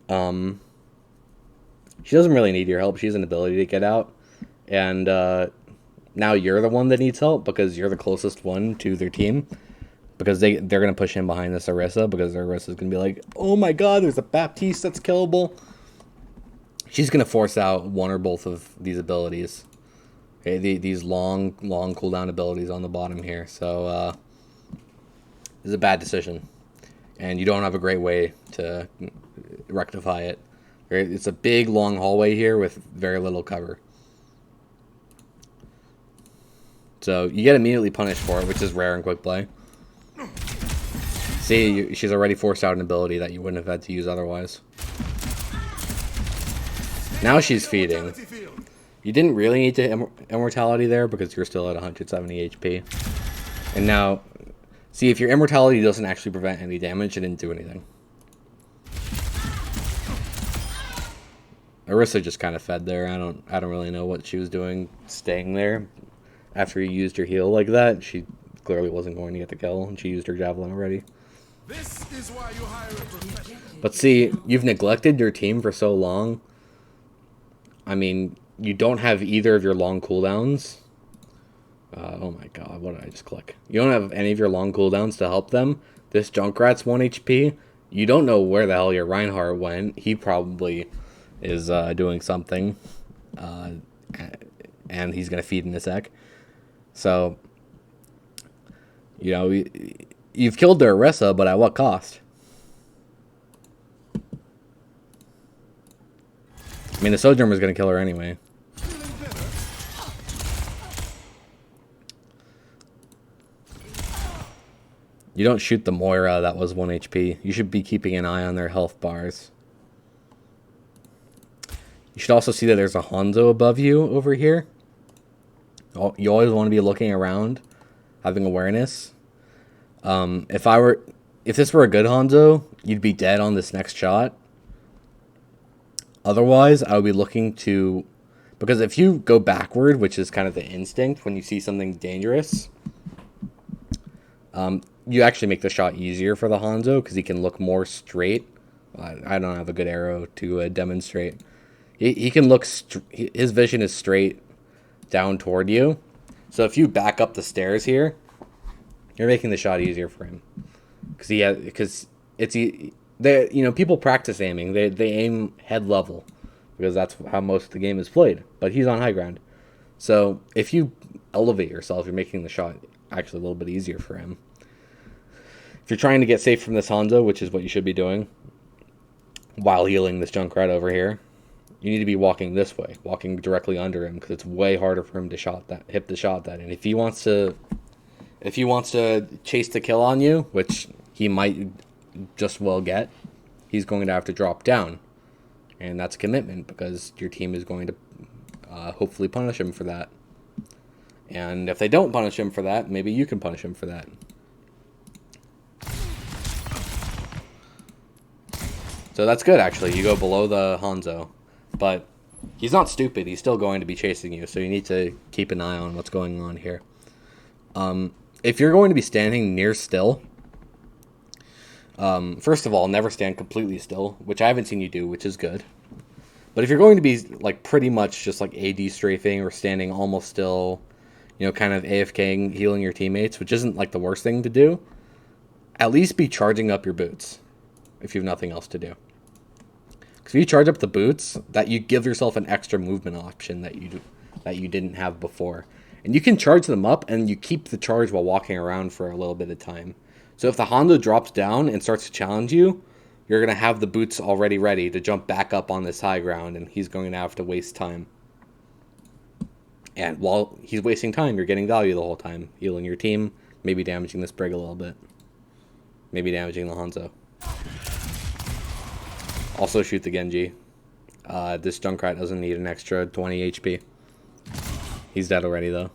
She doesn't really need your help. She has an ability to get out. And now you're the one that needs help because you're the closest one to their team. Because they're going to push in behind this Orisa, because their Orisa is going to be like, oh my god, there's a Baptiste that's killable. She's going to force out one or both of these abilities. Okay, these long cooldown abilities on the bottom here. So, it's a bad decision. And you don't have a great way to rectify it. It's a big, long hallway here with very little cover. So, you get immediately punished for it, which is rare in quick play. See, she's already forced out an ability that you wouldn't have had to use otherwise. Now she's feeding. You didn't really need to immortality there because you're still at 170 HP. And now, see, if your immortality doesn't actually prevent any damage, it didn't do anything. Orisa just kind of fed there. I don't really know what she was doing staying there after you used your heal like that. She clearly wasn't going to get the kill, and she used her javelin already. This is why you hire a professional. But see, you've neglected your team for so long. I mean, you don't have either of your long cooldowns. Oh my god, what did I just click? You don't have any of your long cooldowns to help them. This Junkrat's 1 HP. You don't know where the hell your Reinhardt went. He probably is doing something. And he's going to feed in a sec. So, you know, you've killed their Orisa, but at what cost? I mean, the Sojourn was going to kill her anyway. You don't shoot the Moira that was 1 HP. You should be keeping an eye on their health bars. You should also see that there's a Hanzo above you over here. You always want to be looking around, having awareness. If this were a good Hanzo, you'd be dead on this next shot. Otherwise, I would be looking to... Because if you go backward, which is kind of the instinct when you see something dangerous, you actually make the shot easier for the Hanzo because he can look more straight. I don't have a good arrow to demonstrate. He can look... His vision is straight down toward you. So if you back up the stairs here, you're making the shot easier for him. Because it's... You know, people practice aiming. They aim head level because that's how most of the game is played. But he's on high ground. So if you elevate yourself, you're making the shot actually a little bit easier for him. If you're trying to get safe from this Hanzo, which is what you should be doing, while healing this Junkrat over here, you need to be walking this way, walking directly under him, because it's way harder for him to hit the shot that. And if he wants to chase the kill on you, which he might just well get, he's going to have to drop down, and that's a commitment because your team is going to hopefully punish him for that. And if they don't punish him for that, maybe you can punish him for that. So that's good, actually. You go below the Hanzo, but he's not stupid. He's still going to be chasing you, so you need to keep an eye on what's going on here. If you're going to be standing near still, first of all, never stand completely still, which I haven't seen you do, which is good. But if you're going to be like pretty much just like AD strafing or standing almost still, you know, kind of AFKing, healing your teammates, which isn't like the worst thing to do, at least be charging up your boots if you have nothing else to do. Because if you charge up the boots, that you give yourself an extra movement option that you didn't have before. And you can charge them up, and you keep the charge while walking around for a little bit of time. So if the Hondo drops down and starts to challenge you, you're going to have the boots already ready to jump back up on this high ground, and he's going to have to waste time. And while he's wasting time, you're getting value the whole time. Healing your team, maybe damaging this Brig a little bit. Maybe damaging the Hanzo. Also shoot the Genji. This Junkrat doesn't need an extra 20 HP. He's dead already, though.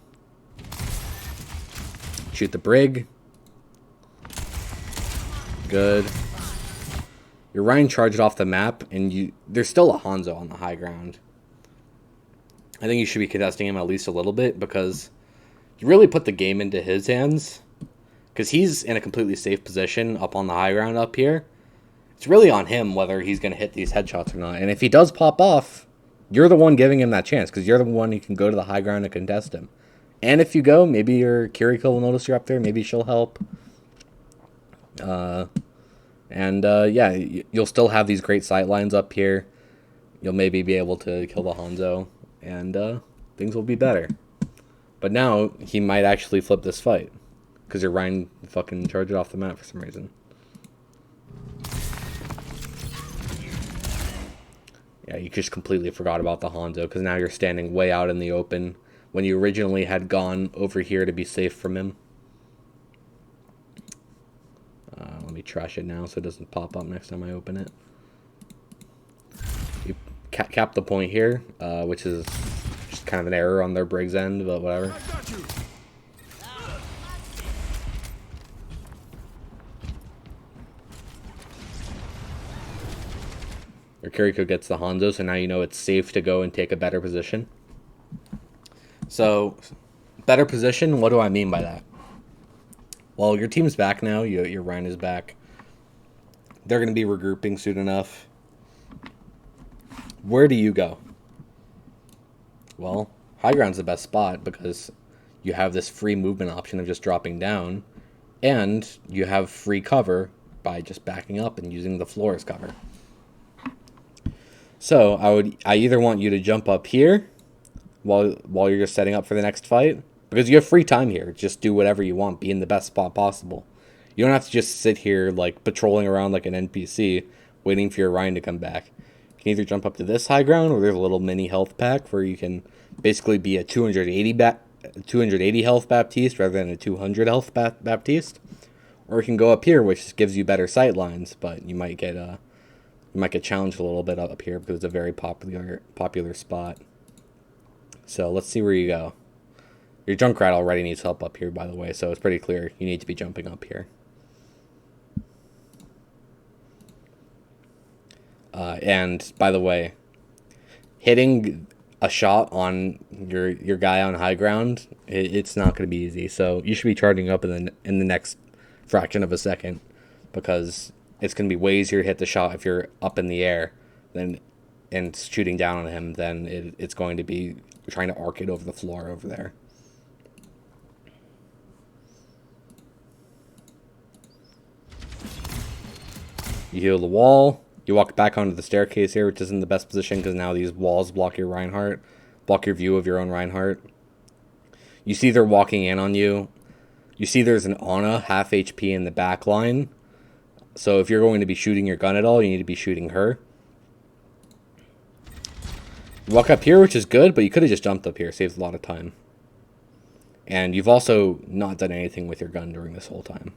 Shoot the Brig. Good. Your Ryan charged off the map, and there's still a Hanzo on the high ground. I think you should be contesting him at least a little bit, because you really put the game into his hands. Because he's in a completely safe position up on the high ground up here. It's really on him whether he's going to hit these headshots or not. And if he does pop off, you're the one giving him that chance, because you're the one who can go to the high ground and contest him. And if you go, maybe your Kiriko will notice you're up there. Maybe she'll help. Yeah, you'll still have these great sight lines up here. You'll maybe be able to kill the Hanzo, and things will be better. But now, he might actually flip this fight, because your Ryan fucking charged it off the map for some reason. Yeah, you just completely forgot about the Hanzo, because now you're standing way out in the open, when you originally had gone over here to be safe from him. Let me trash it now so it doesn't pop up next time I open it. You cap the point here, which is just kind of an error on their Brig's end, but whatever. Your Kiriko gets the Hanzo, so now you know it's safe to go and take a better position. So, better position, what do I mean by that? Well, your team's back now. Your Ryan is back. They're going to be regrouping soon enough. Where do you go? Well, high ground's the best spot because you have this free movement option of just dropping down, and you have free cover by just backing up and using the floor as cover. So I either want you to jump up here while you're just setting up for the next fight, because you have free time here. Just do whatever you want. Be in the best spot possible. You don't have to just sit here like patrolling around like an NPC waiting for your Ryan to come back. You can either jump up to this high ground, or there's a little mini health pack where you can basically be a 280 health Baptiste rather than a 200 health Baptiste. Or you can go up here, which gives you better sight lines, but you might get challenged a little bit up here because it's a very popular spot. So let's see where you go. Your Junkrat already needs help up here, by the way, so it's pretty clear you need to be jumping up here. And by the way, hitting a shot on your guy on high ground, it's not going to be easy. So you should be charging up in the next fraction of a second, because it's going to be way easier to hit the shot if you're up in the air and shooting down on him than it's going to be trying to arc it over the floor over there. You heal the wall. You walk back onto the staircase here, which isn't the best position because now these walls block your Reinhardt, block your view of your own Reinhardt. You see they're walking in on you. You see there's an Ana half HP in the back line. So if you're going to be shooting your gun at all, you need to be shooting her. You walk up here, which is good, but you could have just jumped up here. Saves a lot of time. And you've also not done anything with your gun during this whole time.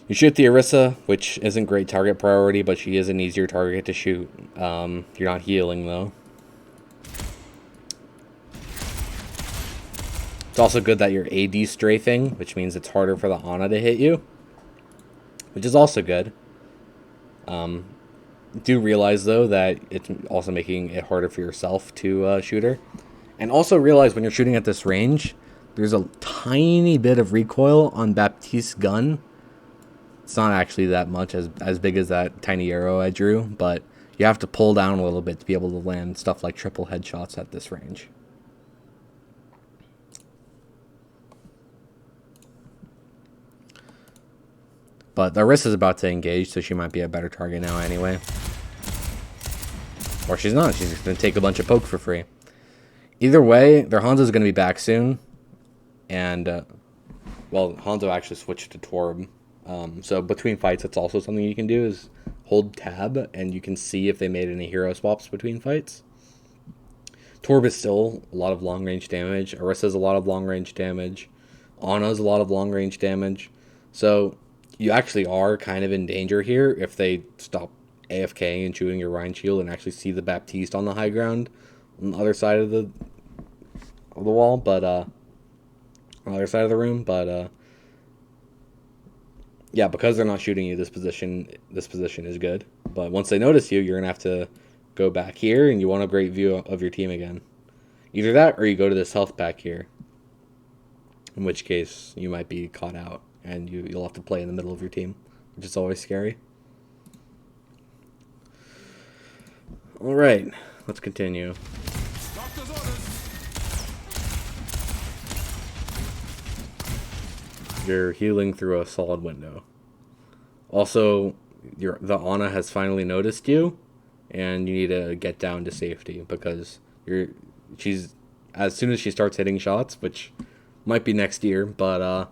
You shoot the Orisa, which isn't great target priority, but she is an easier target to shoot. You're not healing, though. It's also good that you're AD strafing, which means it's harder for the Ana to hit you, which is also good. Do realize, though, that it's also making it harder for yourself to shoot her. And also realize when you're shooting at this range, there's a tiny bit of recoil on Baptiste's gun. It's not actually that much, as big as that tiny arrow I drew, but you have to pull down a little bit to be able to land stuff like triple headshots at this range. But the Arissa's about to engage, so she might be a better target now anyway. Or she's not. She's going to take a bunch of poke for free. Either way, their Hanzo's going to be back soon. And, well, Hanzo actually switched to Torb. So between fights, that's also something you can do is hold tab, and you can see if they made any hero swaps between fights. Torb is still a lot of long-range damage. Orissa's a lot of long-range damage. Ana's a lot of long-range damage. So you actually are kind of in danger here if they stop AFK and shooting your Rhine shield and actually see the Baptiste on the high ground on the other side of the wall, but on the other side of the room. But yeah, because they're not shooting you, this position is good. But once they notice you, you're gonna have to go back here, and you want a great view of your team again. Either that, or you go to this health pack here. In which case, you might be caught out, and you'll have to play in the middle of your team, which is always scary. All right, let's continue. Doctor's orders. You're healing through a solid window. Also, the Ana has finally noticed you, and you need to get down to safety because she's as soon as she starts hitting shots, which might be next year, but as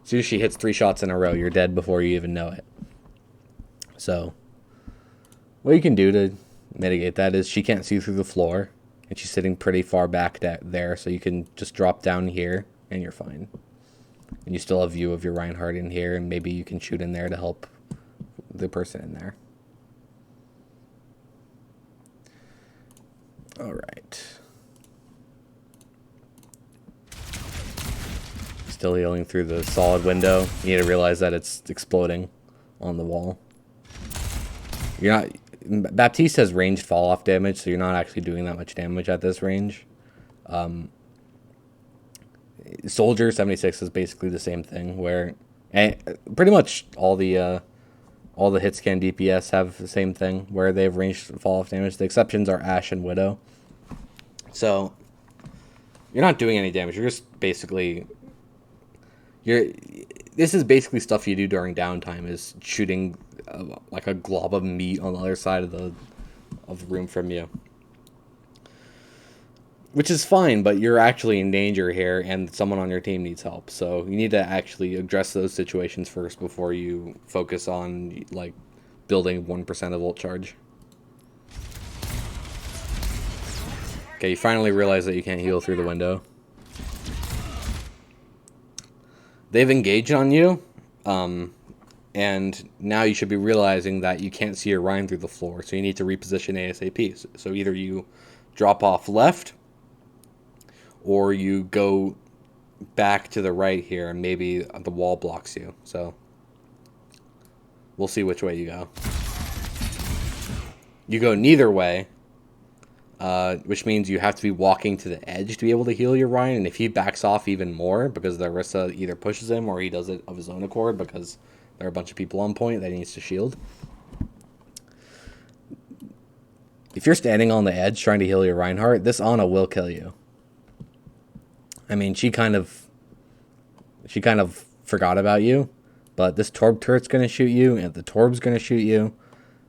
soon as she hits 3 shots in a row, you're dead before you even know it. So, what you can do to mitigate that is she can't see through the floor, and she's sitting pretty far back there, so you can just drop down here, and you're fine. And you still have view of your Reinhardt in here, and maybe you can shoot in there to help the person in there. All right. Still healing through the solid window. You need to realize that it's exploding on the wall. You're not... Baptiste has ranged fall-off damage, so you're not actually doing that much damage at this range. Soldier 76 is basically the same thing, where pretty much all the hit scan DPS have the same thing, where they have ranged fall-off damage. The exceptions are Ashe and Widow. So you're not doing any damage. You're just basically... This is basically stuff you do during downtime, is shooting like a glob of meat on the other side of the room from you. Which is fine, but you're actually in danger here, and someone on your team needs help. So you need to actually address those situations first before you focus on like building 1% of ult charge. Okay, you finally realize that you can't heal through the window. They've engaged on you, and now you should be realizing that you can't see your Rhine through the floor, so you need to reposition ASAP. So either you drop off left, or you go back to the right here, and maybe the wall blocks you. So we'll see which way you go. You go neither way, which means you have to be walking to the edge to be able to heal your Ryan. And if he backs off even more because the Orisa either pushes him or he does it of his own accord because there are a bunch of people on point that he needs to shield. If you're standing on the edge trying to heal your Reinhardt, this Ana will kill you. I mean, she kind of forgot about you, but this Torb turret's going to shoot you, and the Torb's going to shoot you.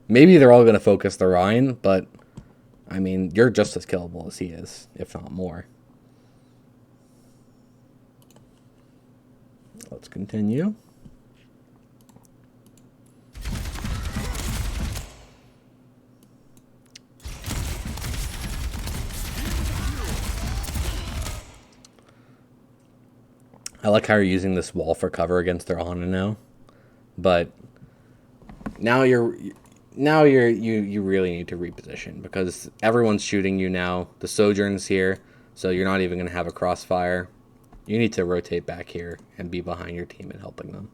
Maybe they're all going to focus the Rhine, but I mean, you're just as killable as he is, if not more. Let's continue. I like how you're using this wall for cover against their Ana now, but now you really need to reposition because everyone's shooting you now. The Sojourn's here, so you're not even going to have a crossfire. You need to rotate back here and be behind your team and helping them.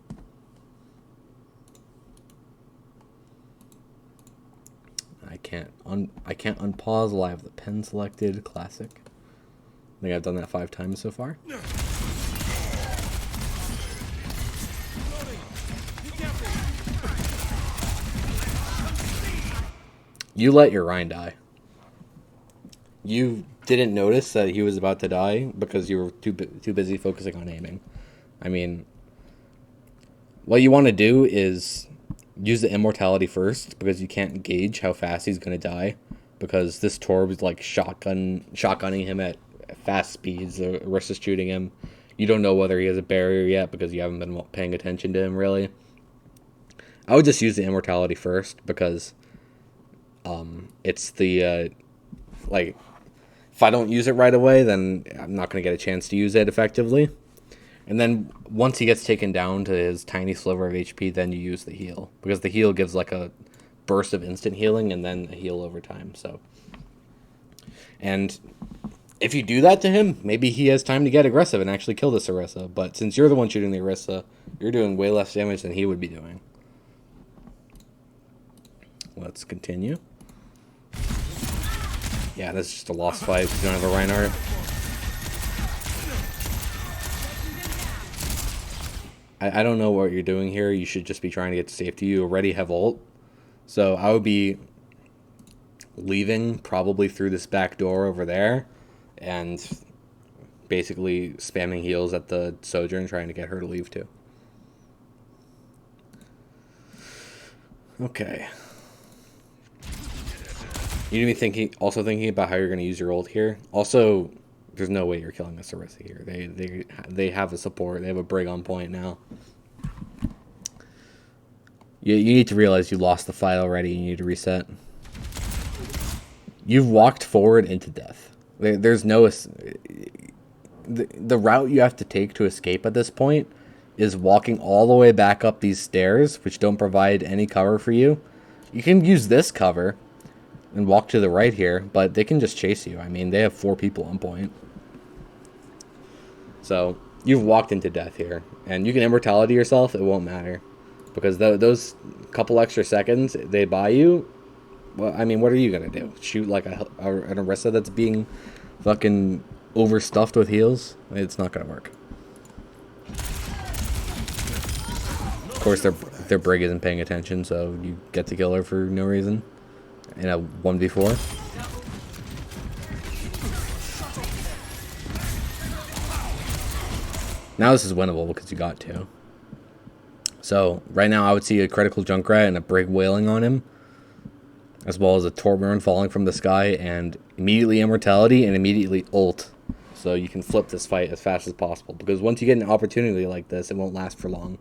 I can't unpause while I have the pen selected. Classic. I think I've done that 5 times so far. You let your Rhine die. You didn't notice that he was about to die because you were too busy focusing on aiming. I mean, What you want to do is use the immortality first, because you can't gauge how fast he's going to die, because this Torb is like shotgunning him at fast speeds. Orisa's shooting him. You don't know whether he has a barrier yet because you haven't been paying attention to him really. I would just use the immortality first, because it's the like, if I don't use it right away, then I'm not going to get a chance to use it effectively. And then once he gets taken down to his tiny sliver of HP, then you use the heal, because the heal gives like a burst of instant healing and then a heal over time. So, and if you do that to him, maybe he has time to get aggressive and actually kill this Orisa. But since you're the one shooting the Orisa, you're doing way less damage than he would be doing. Let's continue. Yeah, this is just a lost fight because you don't have a Reinhardt. I don't know what you're doing here. You should just be trying to get to safety. You already have ult. So I would be leaving probably through this back door over there and basically spamming heals at the Sojourn, trying to get her to leave too. Okay. You need to be thinking about how you're going to use your ult here. Also, there's no way you're killing this Orisa here. They have a support. They have a Brig on point now. You need to realize you lost the fight already. You need to reset. You've walked forward into death. There's no... The route you have to take to escape at this point is walking all the way back up these stairs, which don't provide any cover for you. You can use this cover and walk to the right here, but they can just chase you. I mean, they have 4 people on point. So, you've walked into death here. And you can immortality yourself, it won't matter. Because those couple extra seconds they buy you, well, I mean, what are you going to do? Shoot like an Orisa that's being fucking overstuffed with heals? It's not going to work. Of course, their Brig isn't paying attention, so you get to kill her for no reason. In a 1v4. Now this is winnable because you got to. So right now I would see a critical Junkrat and a Brig wailing on him, as well as a Torbjorn falling from the sky, and immediately immortality and immediately ult. So you can flip this fight as fast as possible, because once you get an opportunity like this, it won't last for long.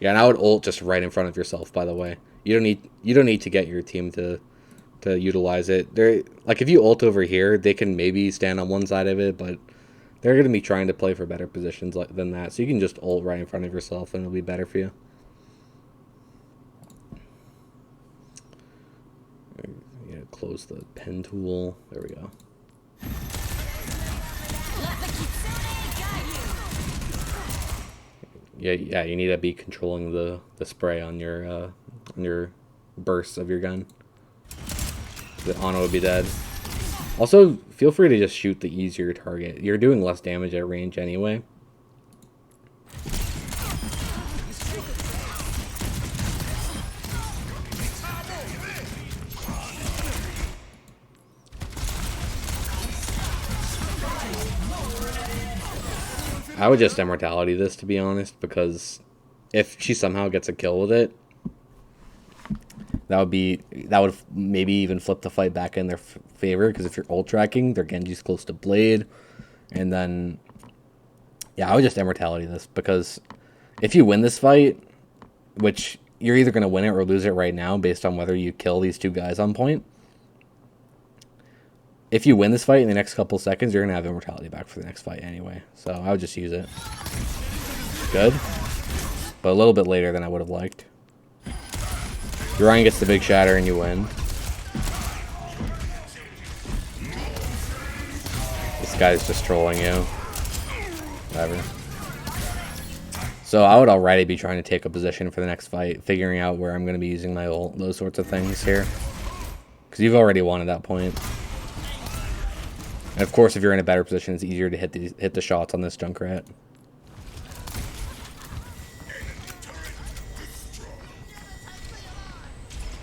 Yeah, and I would ult just right in front of yourself, by the way. You don't need to get your team to utilize it. They're like, if you ult over here, they can maybe stand on one side of it, but they're going to be trying to play for better positions than that. So you can just ult right in front of yourself and it'll be better for you. Yeah, close the pen tool. There we go. Yeah, you need to be controlling the spray on your bursts of your gun. The Ana would be dead. Also, feel free to just shoot the easier target. You're doing less damage at range anyway. I would just immortality this, to be honest, because if she somehow gets a kill with it, that would maybe even flip the fight back in their favor, because if you're ult tracking, their Genji's close to Blade, and then yeah, I would just immortality this, because if you win this fight, which you're either going to win it or lose it right now based on whether you kill these 2 guys on point. If you win this fight in the next couple seconds, you're going to have immortality back for the next fight anyway. So I would just use it. Good. But a little bit later than I would have liked. Ryan gets the big shatter and you win. This guy's just trolling you. Whatever. So I would already be trying to take a position for the next fight, figuring out where I'm going to be using my ult, those sorts of things here. Because you've already won at that point. And of course, if you're in a better position, it's easier to hit the shots on this Junkrat.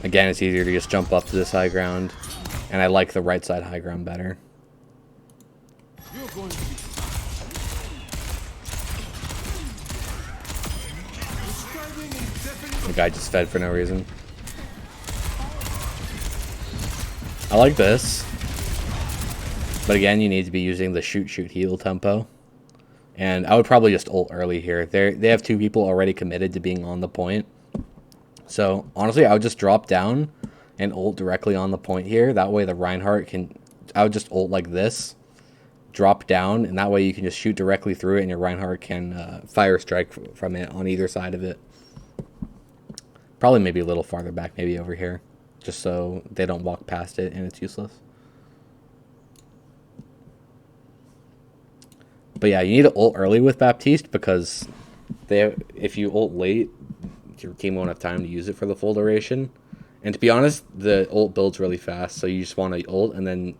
Again, it's easier to just jump up to this high ground, and I like the right side high ground better. The guy just fed for no reason. I like this. But again, you need to be using the shoot, heal tempo. And I would probably just ult early here. They have 2 people already committed to being on the point. So, honestly, I would just drop down and ult directly on the point here. That way the Reinhardt can... I would just ult like this. Drop down, and that way you can just shoot directly through it, and your Reinhardt can fire strike from it on either side of it. Probably maybe a little farther back, maybe over here. Just so they don't walk past it and it's useless. But yeah, you need to ult early with Baptiste because if you ult late, your team won't have time to use it for the full duration. And to be honest, the ult builds really fast, so you just want to ult, and then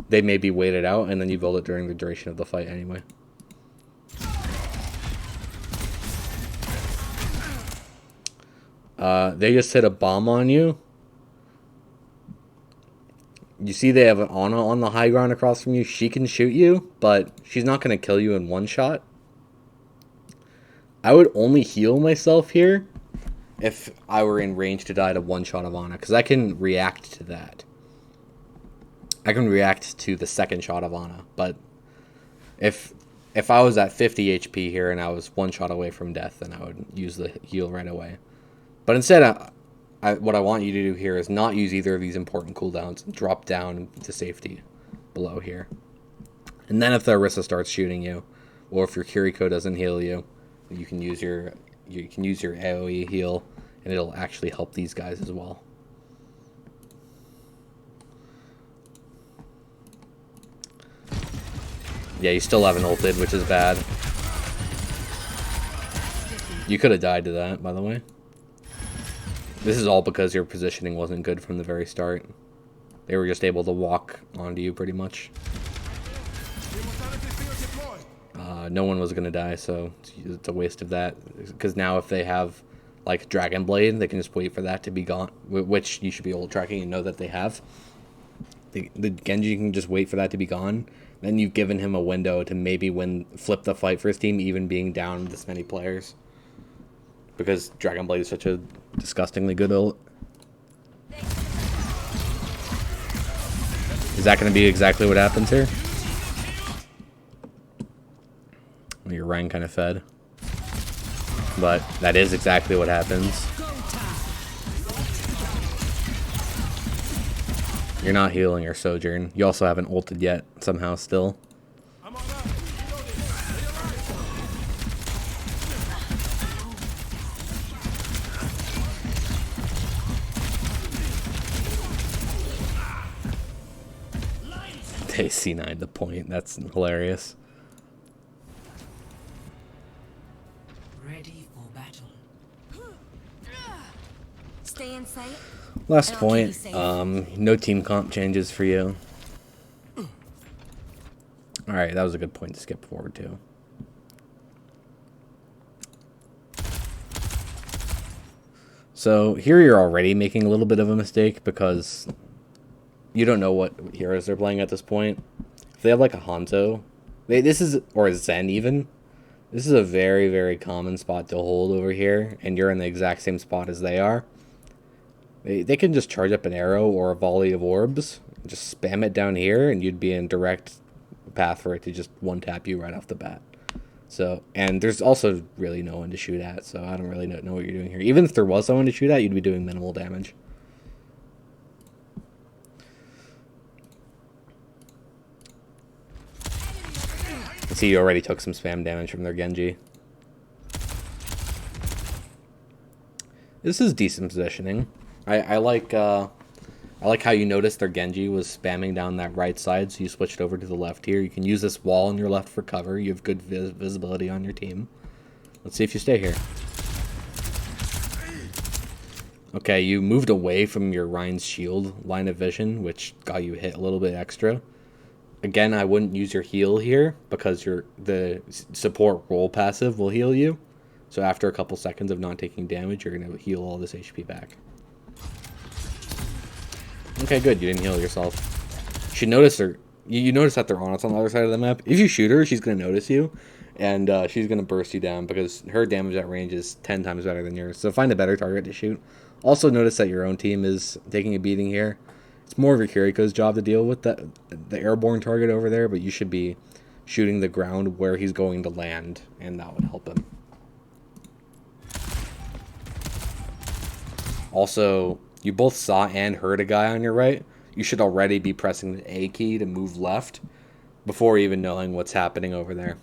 they may be waited out, and then you build it during the duration of the fight anyway. They just hit a bomb on you. You see they have an Ana on the high ground across from you. She can shoot you, but she's not going to kill you in one shot. I would only heal myself here if I were in range to die to one shot of Ana, because I can react to that. I can react to the second shot of Ana, but if I was at 50 HP here and I was one shot away from death, then I would use the heal right away. But instead, what I want you to do here is not use either of these important cooldowns. Drop down to safety below here. And then if the Orisa starts shooting you, or if your Kiriko doesn't heal you, you can use your AoE heal, and it'll actually help these guys as well. Yeah, you still haven't ulted, which is bad. You could have died to that, by the way. This is all because your positioning wasn't good from the very start. They were just able to walk onto you pretty much. No one was going to die, so it's a waste of that. Because now if they have, like, Dragon Blade, they can just wait for that to be gone. Which you should be ult tracking and know that they have. The Genji can just wait for that to be gone. Then you've given him a window to maybe flip the fight for his team, even being down this many players. Because Dragon Blade is such a disgustingly good ult. Is that going to be exactly what happens here? Well, your Rein kind of fed. But that is exactly what happens. You're not healing your Sojourn. You also haven't ulted yet, somehow still. They C9'd the point. That's hilarious. Ready for battle. Stay in sight. Last point. No team comp changes for you. Alright, that was a good point to skip forward to. So here you're already making a little bit of a mistake because you don't know what heroes they're playing at this point. If they have like a Hanzo, or a Zen even, this is a very, very common spot to hold over here, and you're in the exact same spot as they are. They can just charge up an arrow or a volley of orbs, just spam it down here, and you'd be in direct path for it to just one-tap you right off the bat. So, and there's also really no one to shoot at, so I don't really know what you're doing here. Even if there was someone to shoot at, you'd be doing minimal damage. See, you already took some spam damage from their Genji. This is decent positioning. I like how you noticed their Genji was spamming down that right side, so you switched over to the left here. You can use this wall on your left for cover. You have good visibility on your team. Let's see if you stay here. Okay, you moved away from your Rein's shield line of vision, which got you hit a little bit extra. Again, I wouldn't use your heal here because the support roll passive will heal you. So after a couple seconds of not taking damage, you're going to heal all this HP back. Okay, good. You didn't heal yourself. You should notice you notice that they're on the other side of the map. If you shoot her, she's going to notice you. And she's going to burst you down because her damage at range is 10 times better than yours. So find a better target to shoot. Also notice that your own team is taking a beating here. It's more of your Kiriko's job to deal with the airborne target over there, but you should be shooting the ground where he's going to land, and that would help him. Also, you both saw and heard a guy on your right. You should already be pressing the A key to move left before even knowing what's happening over there.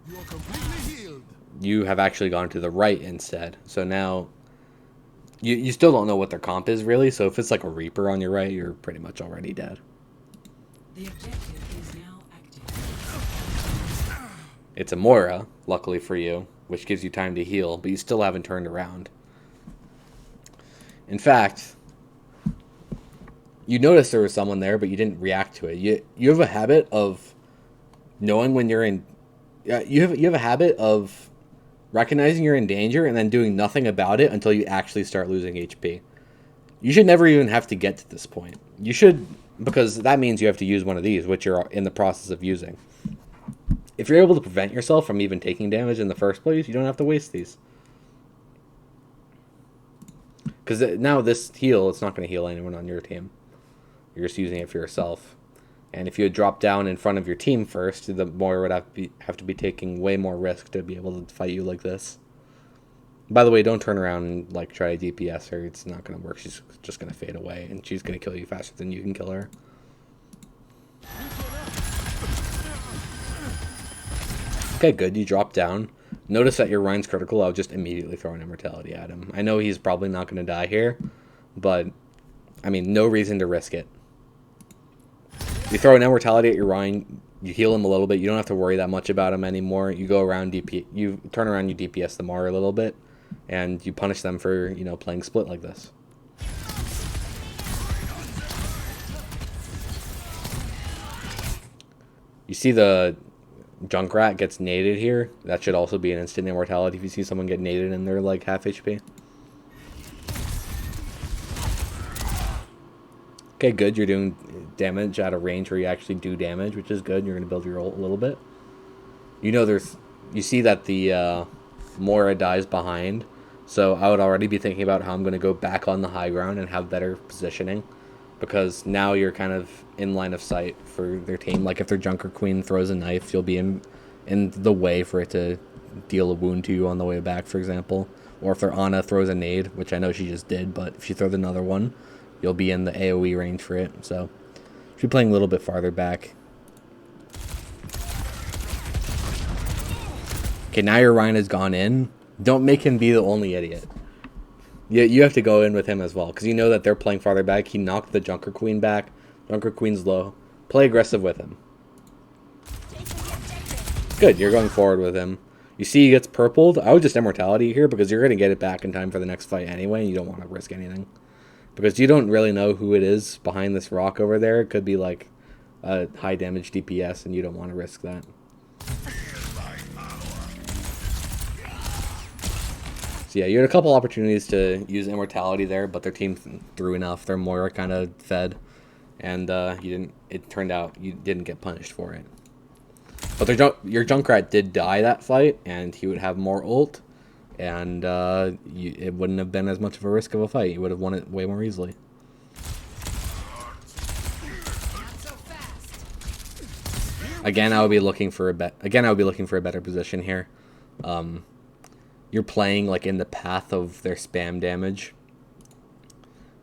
You are completely healed. You have actually gone to the right instead. So now you still don't know what their comp is really. So if it's like a Reaper on your right, you're pretty much already dead. The objective is now active. It's a Moira, luckily for you, which gives you time to heal, but you still haven't turned around. In fact, you noticed there was someone there, but you didn't react to it. You have a habit of knowing when you're in. You have a habit of recognizing you're in danger and then doing nothing about it until you actually start losing HP. You should never even have to get to this point. You should, because that means you have to use one of these, which you're in the process of using. If you're able to prevent yourself from even taking damage in the first place, you don't have to waste these. Because now this heal, it's not going to heal anyone on your team. You're just using it for yourself. And if you had dropped down in front of your team first, the Moira would have to be taking way more risk to be able to fight you like this. By the way, don't turn around and like try to DPS her. It's not going to work. She's just going to fade away, and she's going to kill you faster than you can kill her. Okay, good. You dropped down. Notice that your Ryan's critical. I'll just immediately throw an immortality at him. I know he's probably not going to die here, but I mean, no reason to risk it. You throw an immortality at your Ryan, you heal him a little bit. You don't have to worry that much about him anymore. You go around you turn around, you DPS them more a little bit, and you punish them for, you know, playing split like this. You see the Junkrat gets naded here. That should also be an instant immortality if you see someone get naded and they're like half HP. Okay, good. You're doing damage at a range where you actually do damage, which is good. You're going to build your ult a little bit. You know you see that the Moira dies behind. So I would already be thinking about how I'm going to go back on the high ground and have better positioning. Because now you're kind of in line of sight for their team. Like if their Junker Queen throws a knife, you'll be in the way for it to deal a wound to you on the way back, for example. Or if their Ana throws a nade, which I know she just did, but if she throws another one, you'll be in the AoE range for it. So she'll be playing a little bit farther back. Okay, now your Ryan has gone in. Don't make him be the only idiot. You have to go in with him as well, because you know that they're playing farther back. He knocked the Junker Queen back. Junker Queen's low. Play aggressive with him. Good, you're going forward with him. You see he gets purpled. I would just immortality here, because you're going to get it back in time for the next fight anyway, and you don't want to risk anything. Because you don't really know who it is behind this rock over there. It could be like a high damage DPS, and you don't want to risk that. So yeah, you had a couple opportunities to use immortality there, but their team threw enough. Their Moira kind of fed, and you didn't. It turned out you didn't get punished for it. But your Junkrat did die that fight, and he would have more ult, and it wouldn't have been as much of a risk of a fight. You would have won it way more easily. Again, I would be looking for a better position here. You're playing like in the path of their spam damage,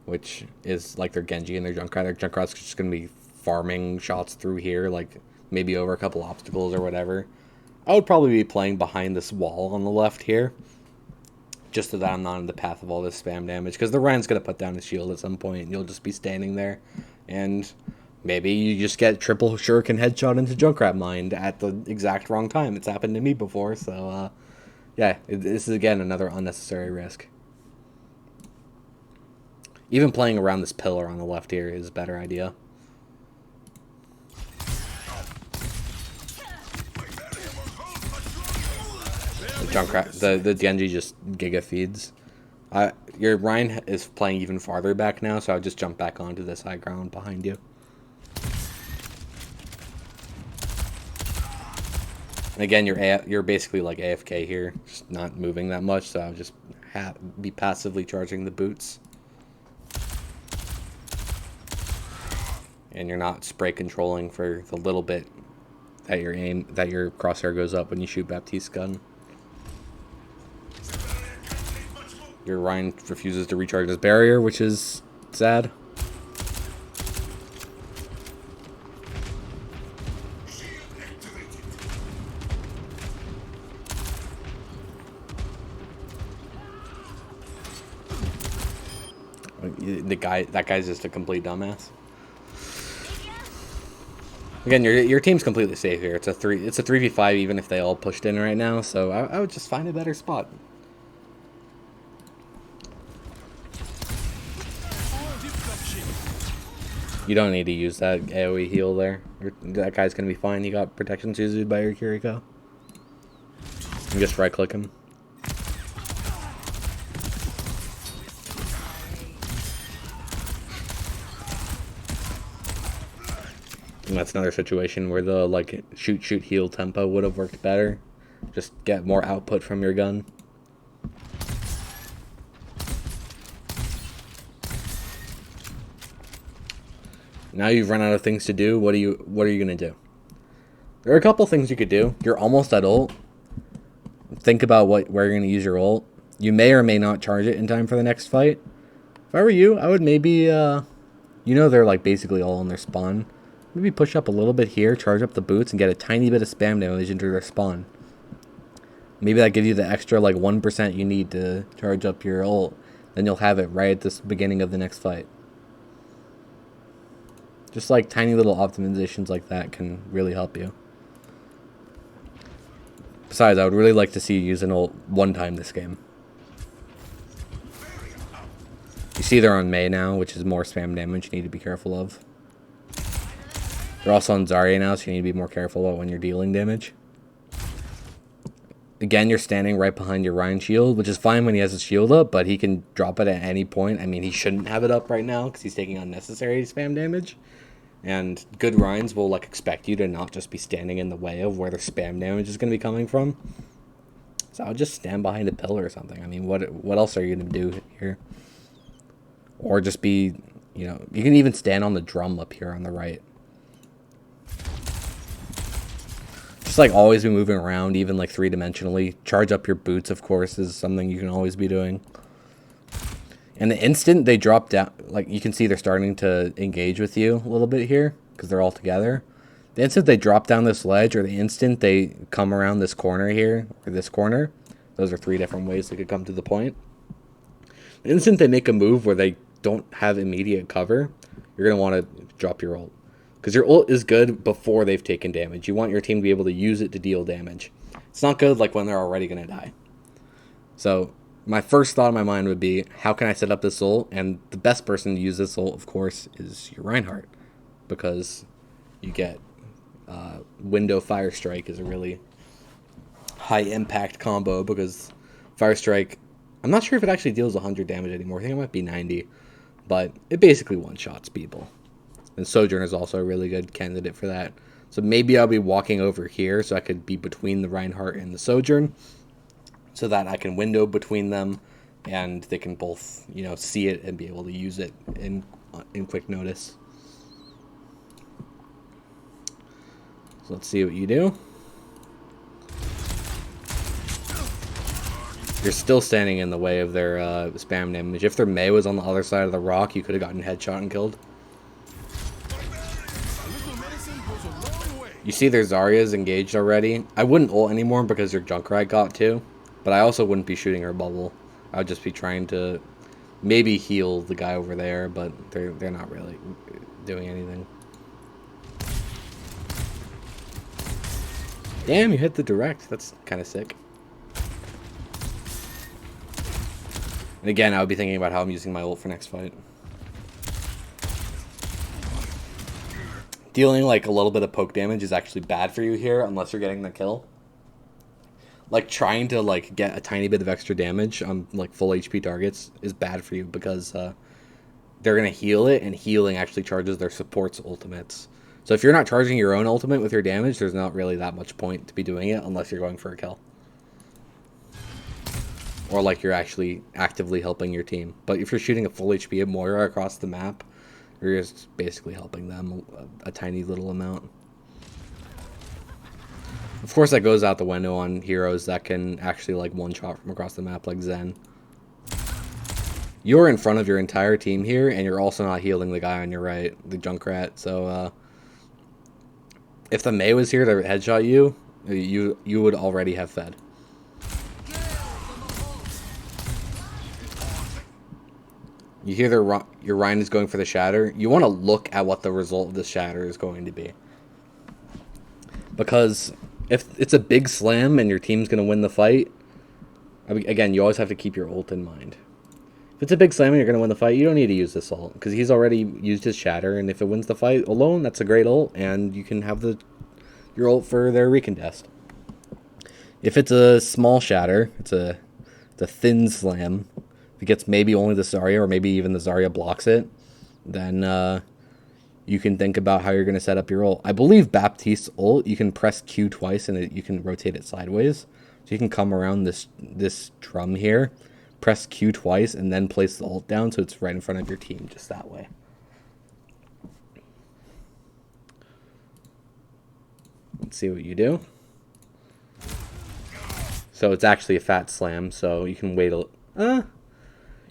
which is like their Genji and their Junkrat. Their Junkrat's just going to be farming shots through here, like maybe over a couple obstacles or whatever. I would probably be playing behind this wall on the left here, just so that I'm not in the path of all this spam damage, because the Ryan's going to put down his shield at some point, and you'll just be standing there, and maybe you just get triple shuriken headshot into Junkrat mind at the exact wrong time. It's happened to me before, so yeah, this is again another unnecessary risk. Even playing around this pillar on the left here is a better idea. The Junkrat, the Genji just giga feeds. Your Ryan is playing even farther back now, so I'll just jump back onto this high ground behind you. Again, you're basically like AFK here, just not moving that much. So I'll just be passively charging the boots, and you're not spray controlling for the little bit that your crosshair goes up when you shoot Baptiste's gun. Your Ryan refuses to recharge his barrier, which is sad. That guy's just a complete dumbass. Again, your team's completely safe here. It's a 3v5 even if they all pushed in right now. So I would just find a better spot. You don't need to use that AoE heal there. That guy's gonna be fine. He got protection Suzu'd by your Kiriko. You just right click him. And that's another situation where the like shoot heal tempo would have worked better. Just get more output from your gun. Now you've run out of things to do. What are you gonna do? There are a couple things you could do. You're almost at ult. Think about where you're gonna use your ult. You may or may not charge it in time for the next fight. If I were you, I would maybe you know they're like basically all on their spawn. Maybe push up a little bit here, charge up the boots, and get a tiny bit of spam damage into their spawn. Maybe that gives you the extra like 1% you need to charge up your ult. Then you'll have it right at the beginning of the next fight. Just like tiny little optimizations like that can really help you. Besides, I would really like to see you use an ult one time this game. You see they're on Mei now, which is more spam damage you need to be careful of. They're also on Zarya now, so you need to be more careful about when you're dealing damage. Again, you're standing right behind your Ryan shield, which is fine when he has his shield up, but he can drop it at any point. I mean, he shouldn't have it up right now because he's taking unnecessary spam damage. And good Ryans will like expect you to not just be standing in the way of where the spam damage is going to be coming from. So I'll just stand behind a pillar or something. I mean, what else are you going to do here? Or just be, you know, you can even stand on the drum up here on the right. Just like always be moving around, even like 3-dimensionally. Charge up your boots, of course, is something you can always be doing. And the instant they drop down, like you can see they're starting to engage with you a little bit here because they're all together. The instant they drop down this ledge or the instant they come around this corner here or this corner, those are 3 different ways they could come to the point. The instant they make a move where they don't have immediate cover, you're going to want to drop your ult. Because your ult is good before they've taken damage. You want your team to be able to use it to deal damage. It's not good like when they're already going to die. So my first thought in my mind would be, how can I set up this ult? And the best person to use this ult, of course, is your Reinhardt. Because you get window Fire Strike is a really high impact combo. Because Fire Strike, I'm not sure if it actually deals 100 damage anymore. I think it might be 90. But it basically one-shots people. And Sojourn is also a really good candidate for that. So maybe I'll be walking over here so I could be between the Reinhardt and the Sojourn. So that I can window between them and they can both, you know, see it and be able to use it in quick notice. So let's see what you do. You're still standing in the way of their spam damage. If their Mei was on the other side of the rock, you could have gotten headshot and killed. You see their Zarya's engaged already. I wouldn't ult anymore because your Junkrat got to. But I also wouldn't be shooting her bubble. I would just be trying to maybe heal the guy over there, but they're not really doing anything. Damn, you hit the direct. That's kind of sick. And again, I would be thinking about how I'm using my ult for next fight. Dealing like a little bit of poke damage is actually bad for you here unless you're getting the kill. Like trying to like get a tiny bit of extra damage on like full HP targets is bad for you because they're gonna heal it, and healing actually charges their support's ultimates. So if you're not charging your own ultimate with your damage, there's not really that much point to be doing it unless you're going for a kill. Or like you're actually actively helping your team. But if you're shooting a full HP Moira across the map, you're just basically helping them a tiny little amount. Of course that goes out the window on heroes that can actually like one-shot from across the map like Zen. You're in front of your entire team here, and you're also not healing the guy on your right, the Junkrat. So if the Mei was here to headshot you, you would already have fed. You hear your Ryan is going for the shatter. You want to look at what the result of the shatter is going to be. Because if it's a big slam and your team's going to win the fight, I mean, again, you always have to keep your ult in mind. If it's a big slam and you're going to win the fight, you don't need to use this ult. Because he's already used his shatter, and if it wins the fight alone, that's a great ult, and you can have your ult for their recontest. If it's a small shatter, it's a thin slam, if it gets maybe only the Zarya, or maybe even the Zarya blocks it, then you can think about how you're going to set up your ult. I believe Baptiste's ult, you can press Q twice and you can rotate it sideways. So you can come around this drum here, press Q twice, and then place the ult down so it's right in front of your team, just that way. Let's see what you do. So it's actually a fat slam, so you can wait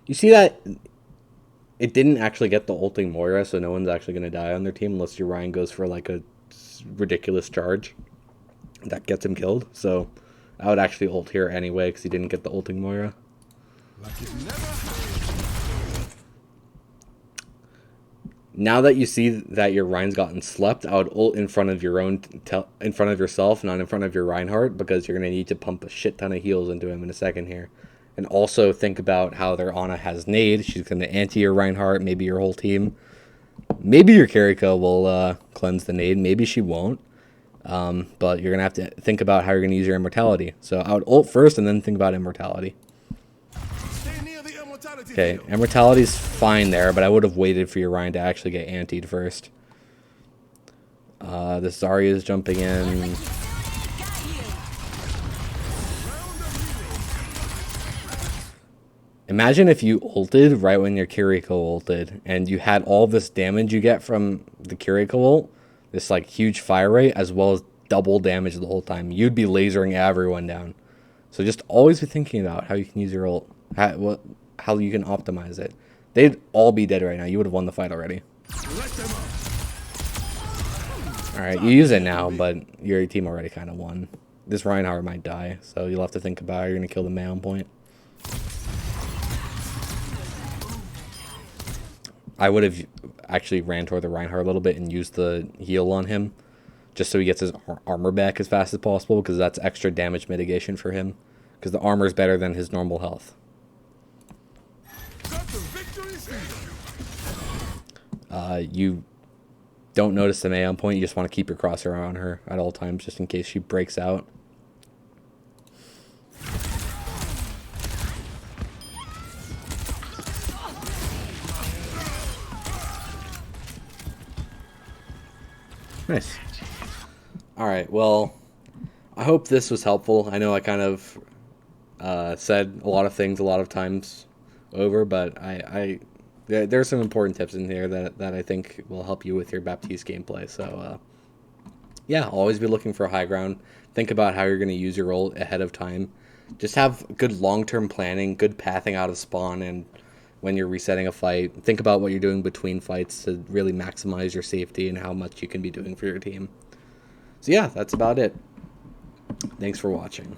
you see that it didn't actually get the ulting Moira, so no one's actually going to die on their team unless your Ryan goes for like a ridiculous charge that gets him killed. So I would actually ult here anyway because he didn't get the ulting Moira. Like it never happened. Now that you see that your Ryan's gotten slept, I would ult in front of your own, in front of yourself, not in front of your Reinhardt, because you're going to need to pump a shit ton of heals into him in a second here. And also think about how their Ana has nade. She's going to anti your Reinhardt, maybe your whole team. Maybe your Kiriko will cleanse the nade. Maybe she won't. But you're going to have to think about how you're going to use your immortality. So I would ult first and then think about immortality. Stay near the immortality Okay, field. immortality's fine there, but I would have waited for your Ryan to actually get antied first. The Zarya is jumping in. Imagine if you ulted right when your Kiriko ulted, and you had all this damage you get from the Kiriko ult, this like huge fire rate, as well as double damage the whole time. You'd be lasering everyone down. So just always be thinking about how you can use your ult, how you can optimize it. They'd all be dead right now. You would have won the fight already. Let them up. Alright, you use it now, but your team already kind of won. This Reinhardt might die, so you'll have to think about how you're going to kill the Mei on point. I would have actually ran toward the Reinhardt a little bit and used the heal on him, just so he gets his armor back as fast as possible, because that's extra damage mitigation for him, because the armor is better than his normal health. Got the victory seal. You don't notice the Mei on point, you just want to keep your crosshair on her at all times, just in case she breaks out. Nice. Alright, well, I hope this was helpful. I know I kind of said a lot of things a lot of times over, but there's some important tips in here that I think will help you with your Baptiste gameplay. So, yeah, always be looking for high ground. Think about how you're going to use your ult ahead of time. Just have good long-term planning, good pathing out of spawn, and when you're resetting a fight, think about what you're doing between fights to really maximize your safety and how much you can be doing for your team. So yeah, that's about it. Thanks for watching.